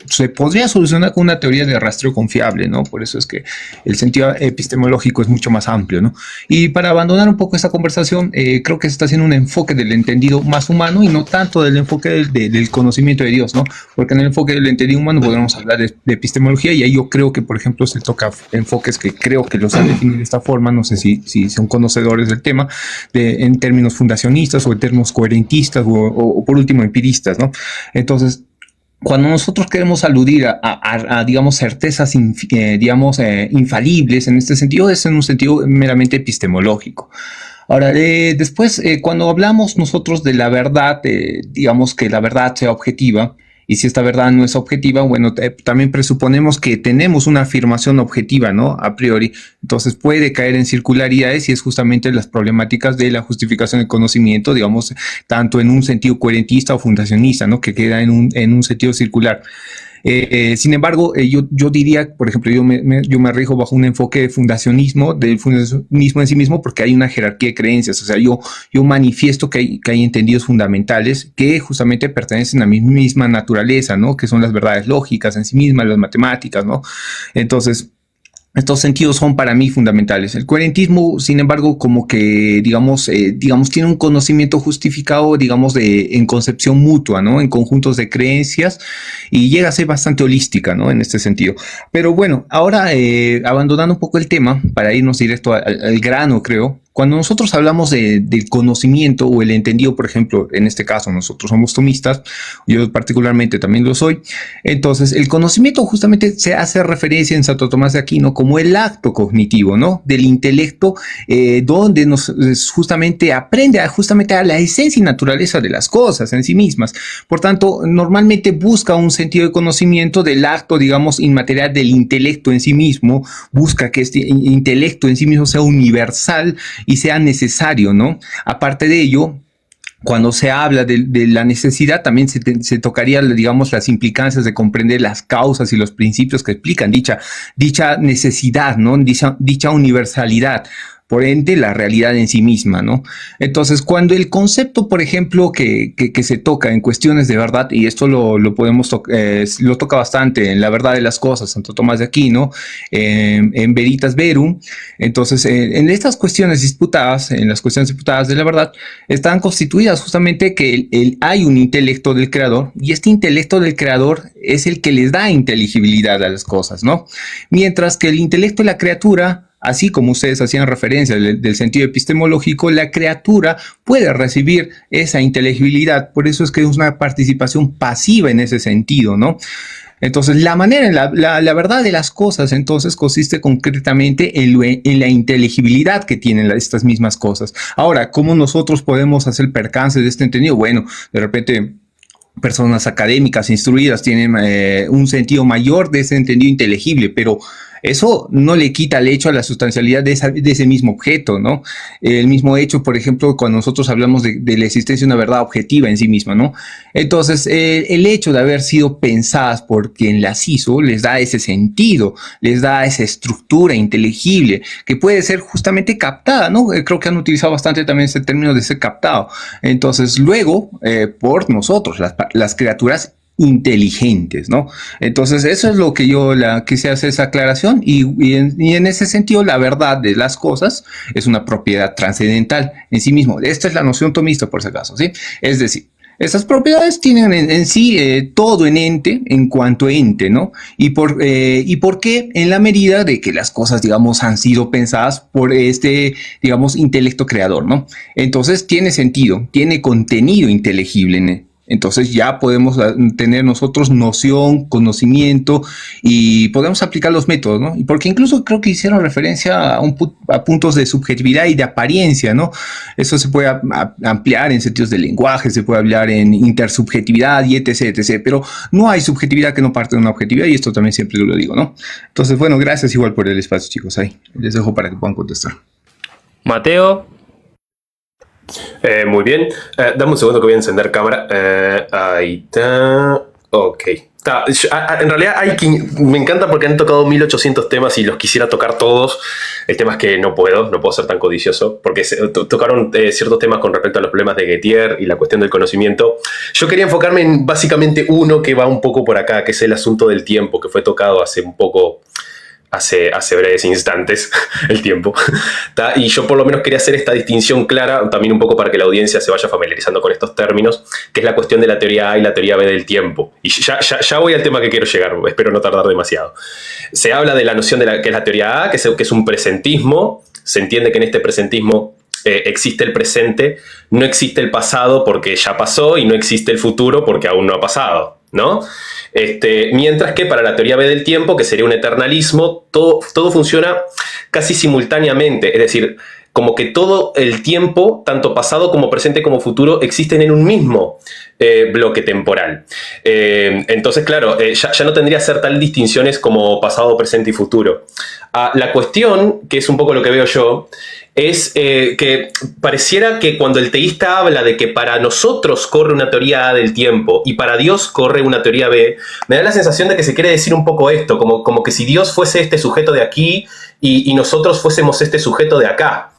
Se podría solucionar con una teoría de rastreo confiable, ¿no? Por eso es que el sentido epistemológico es mucho más amplio, ¿no? Y para abandonar un poco esta conversación, creo que se está haciendo un enfoque del entendido más humano y no tanto del enfoque del conocimiento de Dios, ¿no? Porque en el enfoque del entendido humano podemos hablar de epistemología, y ahí yo creo que, por ejemplo, se toca enfoques que creo que los han definido de esta forma. No sé si son conocedores del tema, en términos fundacionistas o en términos coherentistas o por último empiristas, ¿no? Entonces, cuando nosotros queremos aludir a digamos, certezas infalibles en este sentido, es en un sentido meramente epistemológico. Ahora, después, cuando hablamos nosotros de la verdad, digamos que la verdad sea objetiva, y si esta verdad no es objetiva, bueno, también presuponemos que tenemos una afirmación objetiva, ¿no? A priori. Entonces puede caer en circularidades, y es justamente las problemáticas de la justificación del conocimiento, digamos, tanto en un sentido coherentista o fundacionista, ¿no? Que queda en un sentido circular. Sin embargo, yo diría, por ejemplo, yo me rijo bajo un enfoque de fundacionismo en sí mismo, porque hay una jerarquía de creencias. O sea, yo manifiesto que hay entendidos fundamentales que justamente pertenecen a mi misma naturaleza, ¿no? Que son las verdades lógicas en sí mismas, las matemáticas, ¿no? Entonces, estos sentidos son para mí fundamentales. El coherentismo, sin embargo, como que, digamos, tiene un conocimiento justificado, digamos, en concepción mutua, ¿no? En conjuntos de creencias, y llega a ser bastante holística, ¿no? En este sentido. Pero bueno, ahora, abandonando un poco el tema, para irnos directo al grano, creo. Cuando nosotros hablamos del conocimiento o el entendido, por ejemplo, en este caso nosotros somos tomistas, yo particularmente también lo soy, entonces el conocimiento justamente se hace referencia en Santo Tomás de Aquino como el acto cognitivo, ¿no? Del intelecto, donde nos justamente aprende justamente a la esencia y naturaleza de las cosas en sí mismas. Por tanto, normalmente busca un sentido de conocimiento del acto, digamos, inmaterial del intelecto en sí mismo, busca que este intelecto en sí mismo sea universal y sea necesario, ¿no? Aparte de ello, cuando se habla de la necesidad, también se tocaría, digamos, las implicancias de comprender las causas y los principios que explican dicha necesidad, ¿no? Dicha universalidad. Por ende, la realidad en sí misma, ¿no? Entonces, cuando el concepto, por ejemplo, que se toca en cuestiones de verdad, y esto lo podemos lo toca bastante en La verdad de las cosas, Santo Tomás de Aquino, en Veritas Verum. Entonces, en estas cuestiones disputadas, en las cuestiones disputadas de la verdad, están constituidas justamente que hay un intelecto del creador, y este intelecto del creador es el que les da inteligibilidad a las cosas, ¿no? Mientras que el intelecto de la criatura, así como ustedes hacían referencia del sentido epistemológico, la criatura puede recibir esa inteligibilidad. Por eso es que es una participación pasiva en ese sentido, ¿no? Entonces, la manera, la verdad de las cosas, entonces, consiste concretamente en la inteligibilidad que tienen estas mismas cosas. Ahora, ¿cómo nosotros podemos hacer percance de este entendido? Bueno, de repente, personas académicas instruidas tienen un sentido mayor de ese entendido inteligible, pero eso no le quita el hecho a la sustancialidad de ese mismo objeto, ¿no? El mismo hecho, por ejemplo, cuando nosotros hablamos de la existencia de una verdad objetiva en sí misma, ¿no? Entonces, el hecho de haber sido pensadas por quien las hizo les da ese sentido, les da esa estructura inteligible que puede ser justamente captada, ¿no? Creo que han utilizado bastante también ese término de ser captado. Entonces, luego, por nosotros, las criaturas inteligentes, ¿no? Entonces, eso es lo que yo quise hacer esa aclaración y en ese sentido, la verdad de las cosas es una propiedad trascendental en sí mismo. Esta es la noción tomista, por si acaso, ¿sí? Es decir, esas propiedades tienen en sí todo en ente en cuanto a ente, ¿no? ¿Y por qué? En la medida de que las cosas, digamos, han sido pensadas por digamos, intelecto creador, ¿no? Entonces tiene sentido, tiene contenido inteligible. Entonces ya podemos tener nosotros noción, conocimiento y podemos aplicar los métodos, ¿no? Y porque incluso creo que hicieron referencia a puntos de subjetividad y de apariencia, ¿no? Eso se puede ampliar en sentidos de lenguaje, se puede hablar en intersubjetividad y etc, etc. Pero no hay subjetividad que no parte de una objetividad y esto también siempre lo digo, ¿no? Entonces, bueno, gracias igual por el espacio, chicos. Ahí les dejo para que puedan contestar. Mateo. Muy bien. Dame un segundo que voy a encender cámara. Ahí está. Ok. En realidad me encanta porque han tocado 1800 temas y los quisiera tocar todos. El tema es que no puedo ser tan codicioso porque tocaron ciertos temas con respecto a los problemas de Gettier y la cuestión del conocimiento. Yo quería enfocarme en básicamente uno que va un poco por acá, que es el asunto del tiempo, que fue tocado hace breves instantes, el tiempo. Y yo por lo menos quería hacer esta distinción clara, también un poco para que la audiencia se vaya familiarizando con estos términos, que es la cuestión de la teoría A y la teoría B del tiempo. Y ya voy al tema que quiero llegar, espero no tardar demasiado. Se habla de la noción que es la teoría A, que es un presentismo. Se entiende que en este presentismo existe el presente, no existe el pasado porque ya pasó y no existe el futuro porque aún no ha pasado, ¿no? Mientras que para la teoría B del tiempo, que sería un eternalismo, todo funciona casi simultáneamente, es decir, como que todo el tiempo, tanto pasado como presente como futuro, existen en un mismo bloque temporal. Entonces, claro, ya no tendría que ser tal distinciones como pasado, presente y futuro. La cuestión, que es un poco lo que veo yo, es que pareciera que cuando el teísta habla de que para nosotros corre una teoría A del tiempo y para Dios corre una teoría B, me da la sensación de que se quiere decir un poco esto, como que si Dios fuese este sujeto de aquí y nosotros fuésemos este sujeto de acá.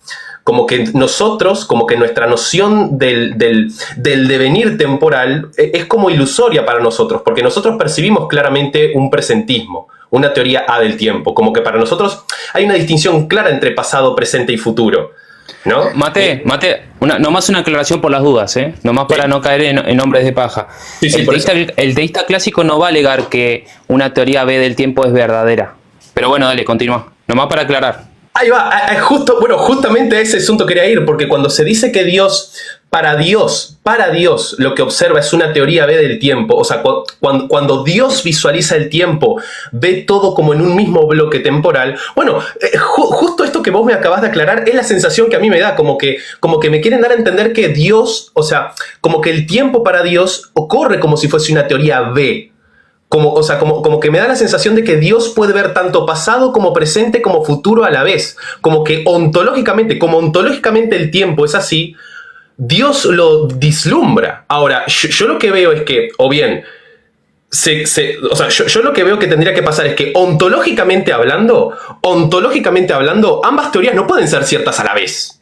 Como que nosotros, como que nuestra noción del devenir temporal es como ilusoria para nosotros, porque nosotros percibimos claramente un presentismo, una teoría A del tiempo, como que para nosotros hay una distinción clara entre pasado, presente y futuro, ¿no? Mate, nomás una aclaración por las dudas, nomás para no caer en nombres de paja. Sí, el teísta clásico no va a alegar que una teoría B del tiempo es verdadera. Pero bueno, dale, continúa. Nomás para aclarar. Ahí va, justamente a ese asunto quería ir, porque cuando se dice que para Dios, lo que observa es una teoría B del tiempo, o sea, cuando Dios visualiza el tiempo, ve todo como en un mismo bloque temporal. Bueno, justo esto que vos me acabas de aclarar es la sensación que a mí me da, como que me quieren dar a entender que Dios, o sea, como que el tiempo para Dios ocurre como si fuese una teoría B. Como que me da la sensación de que Dios puede ver tanto pasado como presente como futuro a la vez. Como que ontológicamente el tiempo es así, Dios lo vislumbra. Ahora, yo lo que veo es que, o bien, yo lo que veo que tendría que pasar es que ontológicamente hablando, ambas teorías no pueden ser ciertas a la vez.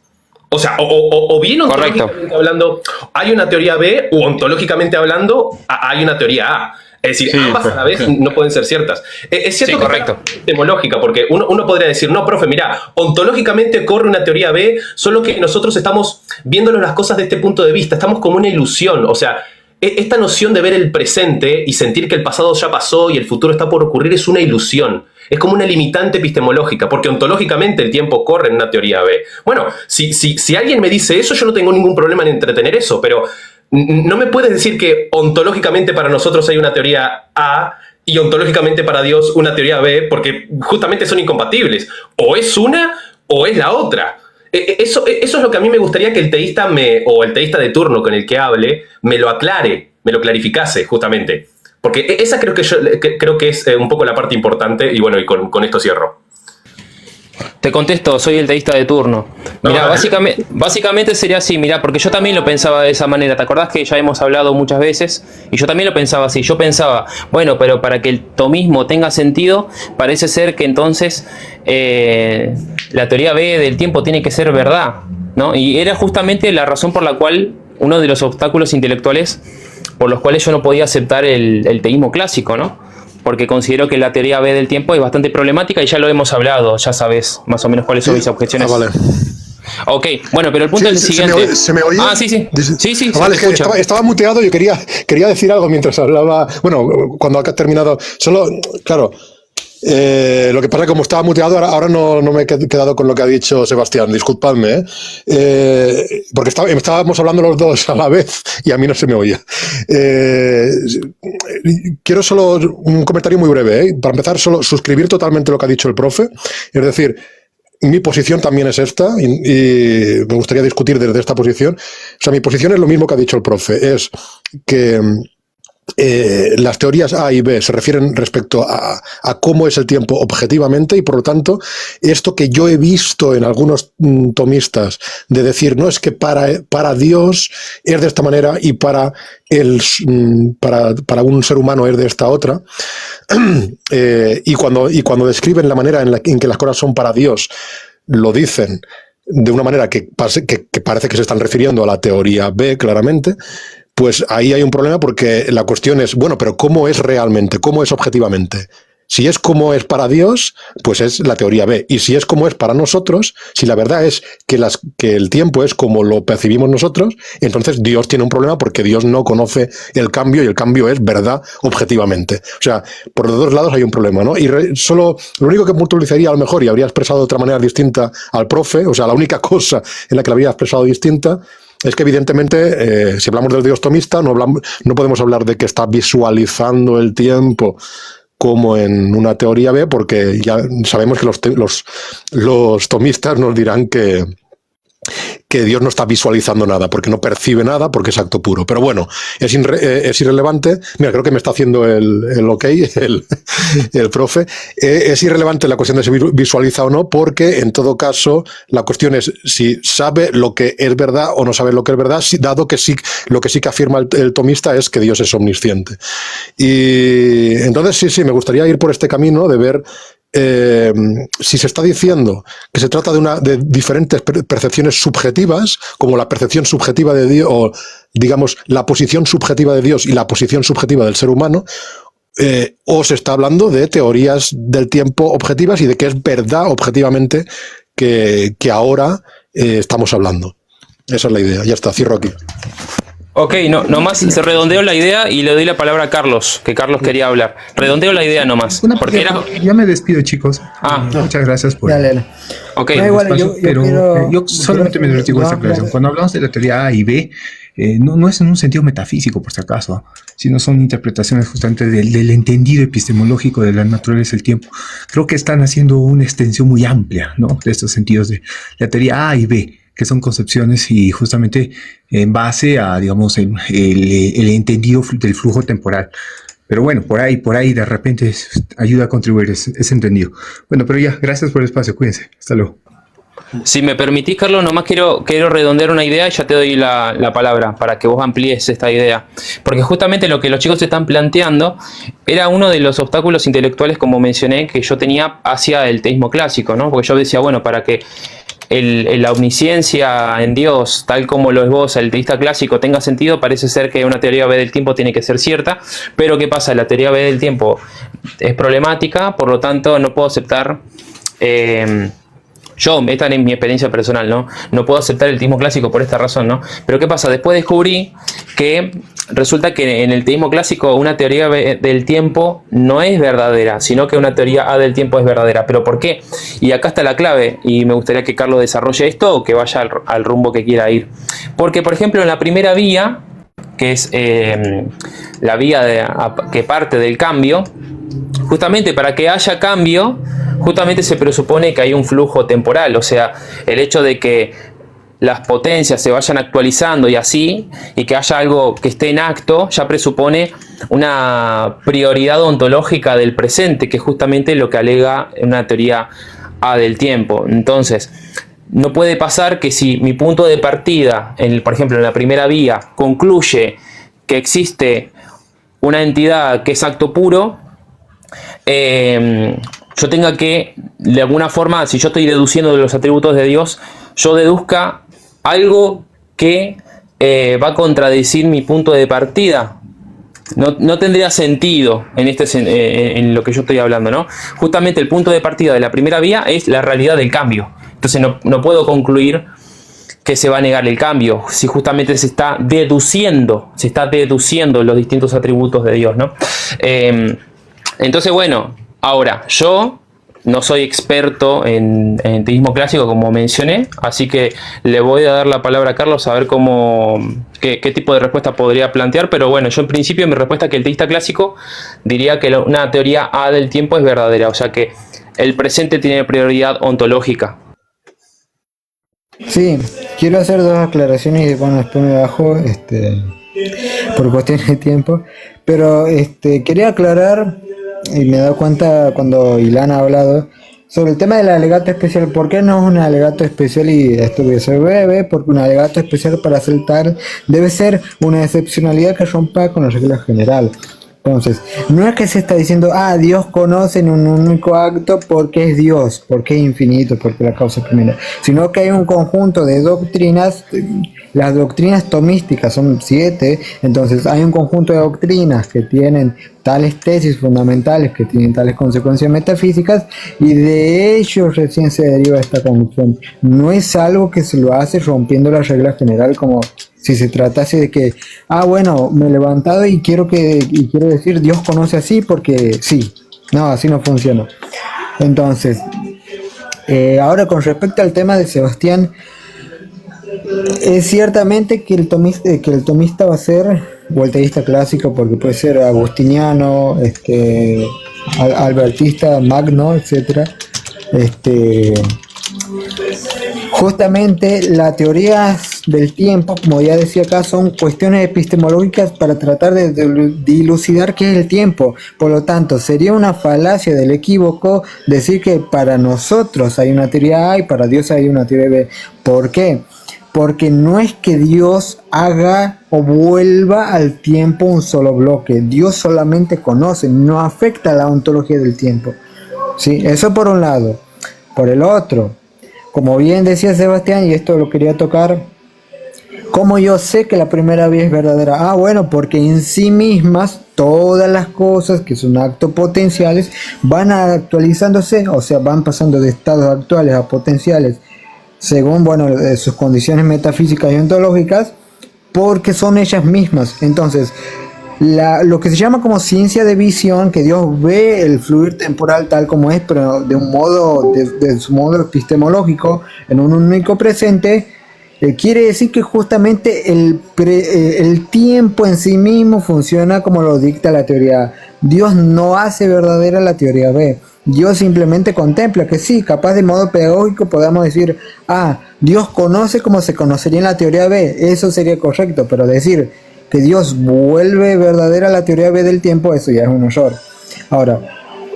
O sea, o bien ontológicamente hablando hay una teoría B, o ontológicamente hablando hay una teoría A. Es decir, ambas a la vez no pueden ser ciertas. Es cierto que es epistemológica, porque uno podría decir, no, profe, mira, ontológicamente corre una teoría B, solo que nosotros estamos viéndolo las cosas de este punto de vista, estamos como una ilusión. O sea, esta noción de ver el presente y sentir que el pasado ya pasó y el futuro está por ocurrir es una ilusión. Es como una limitante epistemológica, porque ontológicamente el tiempo corre en una teoría B. Bueno, si alguien me dice eso, yo no tengo ningún problema en entretener eso, pero no me puedes decir que ontológicamente para nosotros hay una teoría A y ontológicamente para Dios una teoría B, porque justamente son incompatibles. O es una o es la otra. Eso es lo que a mí me gustaría que el teísta o el teísta de turno con el que hable me lo aclare, me lo clarificase, justamente. Porque esa creo que es un poco la parte importante, y bueno, y con esto cierro. Te contesto, soy el teísta de turno. Mirá, básicamente sería así, mirá, porque yo también lo pensaba de esa manera. ¿Te acordás que ya hemos hablado muchas veces? Y yo también lo pensaba así. Yo pensaba, bueno, pero para que el tomismo tenga sentido, parece ser que entonces la teoría B del tiempo tiene que ser verdad, ¿no? Y era justamente la razón por la cual, uno de los obstáculos intelectuales por los cuales yo no podía aceptar el teísmo clásico, ¿no? Porque considero que la teoría B del tiempo es bastante problemática y ya lo hemos hablado, ya sabes más o menos cuáles son mis objeciones. Vale. Ok, bueno, pero el punto es el siguiente. ¿Se me oye? Ah, sí. Sí, vale, es que estaba muteado, yo quería decir algo mientras hablaba. Bueno, cuando ha terminado. Solo, claro. Lo que pasa es que como estaba muteado, ahora no me he quedado con lo que ha dicho Sebastián, disculpadme, porque estábamos hablando los dos a la vez y a mí no se me oía. Quiero solo un comentario muy breve, para empezar, solo suscribir totalmente lo que ha dicho el profe, es decir, mi posición también es esta y me gustaría discutir desde esta posición. O sea, mi posición es lo mismo que ha dicho el profe, es que las teorías A y B se refieren respecto a cómo es el tiempo objetivamente y por lo tanto esto que yo he visto en algunos tomistas de decir no es que para Dios es de esta manera y para un ser humano es de esta otra y cuando describen la manera en que las cosas son para Dios lo dicen de una manera que parece que se están refiriendo a la teoría B claramente. Pues ahí hay un problema porque la cuestión es, bueno, pero ¿cómo es realmente? ¿Cómo es objetivamente? Si es como es para Dios, pues es la teoría B. Y si es como es para nosotros, si la verdad es que el tiempo es como lo percibimos nosotros, entonces Dios tiene un problema porque Dios no conoce el cambio y el cambio es verdad objetivamente. O sea, por los dos lados hay un problema, ¿no? Y solo lo único que puntualizaría a lo mejor y habría expresado de otra manera distinta al profe, o sea, la única cosa en la que lo habría expresado distinta, es que evidentemente, si hablamos del Dios tomista, no podemos hablar de que está visualizando el tiempo como en una teoría B, porque ya sabemos que los tomistas nos dirán que Dios no está visualizando nada, porque no percibe nada, porque es acto puro. Pero bueno, es irrelevante. Mira, creo que me está haciendo el ok, el profe. Es irrelevante la cuestión de si visualiza o no, porque en todo caso la cuestión es si sabe lo que es verdad o no sabe lo que es verdad, dado que sí, lo que sí que afirma el tomista es que Dios es omnisciente. Y entonces sí, me gustaría ir por este camino de ver si se está diciendo que se trata de diferentes percepciones subjetivas, como la percepción subjetiva de Dios, o digamos la posición subjetiva de Dios y la posición subjetiva del ser humano, o se está hablando de teorías del tiempo objetivas y de que es verdad objetivamente que ahora estamos hablando. Esa es la idea. Ya está, cierro aquí. Ok, nomás se redondeo la idea y le doy la palabra a Carlos, que Carlos quería hablar. Redondeo la idea nomás. Ya me despido, chicos. Muchas gracias por... Dale. Ok. Yo solamente me digo esta aclaración. Cuando hablamos de la teoría A y B, no es en un sentido metafísico, por si acaso, sino son interpretaciones justamente del entendido epistemológico de la naturaleza del tiempo. Creo que están haciendo una extensión muy amplia, ¿no?, de estos sentidos de la teoría A y B, que son concepciones y justamente en base a, digamos, el entendido del flujo temporal. Pero bueno, por ahí de repente ayuda a contribuir ese entendido. Bueno, pero ya, gracias por el espacio, cuídense, hasta luego. Si me permitís, Carlos, nomás quiero redondear una idea y ya te doy la palabra para que vos amplíes esta idea. Porque justamente lo que los chicos están planteando era uno de los obstáculos intelectuales, como mencioné, que yo tenía hacia el teísmo clásico, ¿no? Porque yo decía, bueno, para que la omnisciencia en Dios, tal como lo esboza el teísta clásico, tenga sentido, parece ser que una teoría B del tiempo tiene que ser cierta, pero ¿qué pasa? La teoría B del tiempo es problemática, por lo tanto no puedo aceptar, esta es mi experiencia personal, no puedo aceptar el teísmo clásico por esta razón, ¿no? Pero ¿qué pasa? Después descubrí que resulta que en el teísmo clásico una teoría B del tiempo no es verdadera, sino que una teoría A del tiempo es verdadera. ¿Pero por qué? Y acá está la clave, y me gustaría que Carlos desarrolle esto o que vaya al rumbo que quiera ir. Porque, por ejemplo, en la primera vía, que es la vía que parte del cambio, justamente para que haya cambio, justamente se presupone que hay un flujo temporal, o sea, el hecho de que las potencias se vayan actualizando y así, y que haya algo que esté en acto, ya presupone una prioridad ontológica del presente, que es justamente lo que alega una teoría A del tiempo. Entonces, no puede pasar que si mi punto de partida, por ejemplo, en la primera vía, concluye que existe una entidad que es acto puro, yo tenga que, de alguna forma, si yo estoy deduciendo de los atributos de Dios, yo deduzca algo que va a contradecir mi punto de partida. No tendría sentido en lo que yo estoy hablando, ¿no? Justamente el punto de partida de la primera vía es la realidad del cambio. Entonces no puedo concluir que se va a negar el cambio, si justamente se está deduciendo los distintos atributos de Dios, ¿no? Entonces, bueno, ahora, yo no soy experto en teísmo clásico, como mencioné, así que le voy a dar la palabra a Carlos a ver qué tipo de respuesta podría plantear, pero bueno, yo en principio mi respuesta es que el teísta clásico diría que una teoría A del tiempo es verdadera, o sea que el presente tiene prioridad ontológica. Sí, quiero hacer dos aclaraciones y bueno, después me bajo por cuestiones de tiempo, pero quería aclarar, y me he dado cuenta cuando Ilan ha hablado sobre el tema del alegato especial. ¿Por qué no es un alegato especial? Y esto voy a ser breve, porque un alegato especial para aceptar debe ser una excepcionalidad que rompa con la regla general. Entonces, no es que se está diciendo, Dios conoce en un único acto porque es Dios, porque es infinito, porque es la causa primera, sino que hay un conjunto de doctrinas. Las doctrinas tomísticas son 7, entonces hay un conjunto de doctrinas que tienen tales tesis fundamentales, que tienen tales consecuencias metafísicas, y de ellos recién se deriva esta conclusión. No es algo que se lo hace rompiendo la regla general, como si se tratase de que, bueno, me he levantado y quiero decir Dios conoce así porque sí. No, así no funciona. Entonces, ahora con respecto al tema de Sebastián, es ciertamente que el tomista va a ser, o el teísta clásico, porque puede ser agustiniano, albertista, magno, etcétera. Justamente las teorías del tiempo, como ya decía acá, son cuestiones epistemológicas para tratar de dilucidar qué es el tiempo. Por lo tanto, sería una falacia del equívoco decir que para nosotros hay una teoría A y para Dios hay una teoría B. ¿Por qué? Porque no es que Dios haga o vuelva al tiempo un solo bloque. Dios solamente conoce, no afecta a la ontología del tiempo. ¿Sí? Eso por un lado. Por el otro, como bien decía Sebastián, y esto lo quería tocar, ¿cómo yo sé que la primera vía es verdadera? Bueno, porque en sí mismas todas las cosas que son actos potenciales van actualizándose, o sea, van pasando de estados actuales a potenciales, según sus condiciones metafísicas y ontológicas, porque son ellas mismas. Entonces, lo que se llama como ciencia de visión, que Dios ve el fluir temporal tal como es, pero de su modo epistemológico, en un único presente, quiere decir que justamente el tiempo en sí mismo funciona como lo dicta la teoría A. Dios no hace verdadera la teoría B. Dios simplemente contempla que sí, capaz de modo pedagógico podamos decir, Dios conoce como se conocería en la teoría B, eso sería correcto, pero decir que Dios vuelve verdadera la teoría B del tiempo, eso ya es un error. Ahora,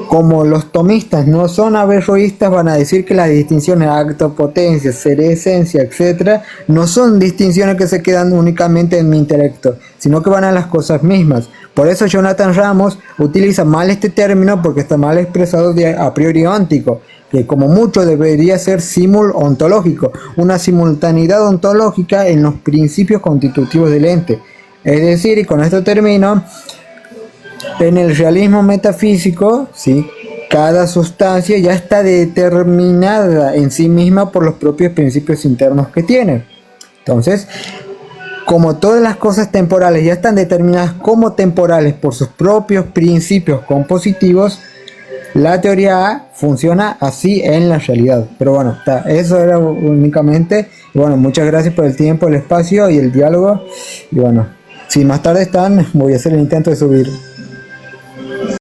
como los tomistas no son averroístas, van a decir que las distinciones acto, potencia, ser, esencia, etc., no son distinciones que se quedan únicamente en mi intelecto, sino que van a las cosas mismas. Por eso Jonathan Ramos utiliza mal este término, porque está mal expresado de a priori óntico, que como mucho debería ser simul ontológico, una simultaneidad ontológica en los principios constitutivos del ente. Es decir, y con esto termino, en el realismo metafísico, ¿sí?, cada sustancia ya está determinada en sí misma por los propios principios internos que tiene. Entonces, como todas las cosas temporales ya están determinadas como temporales por sus propios principios compositivos, la teoría A funciona así en la realidad. Pero bueno, eso era únicamente. Y bueno, muchas gracias por el tiempo, el espacio y el diálogo. Y bueno, si más tarde están, voy a hacer el intento de subir.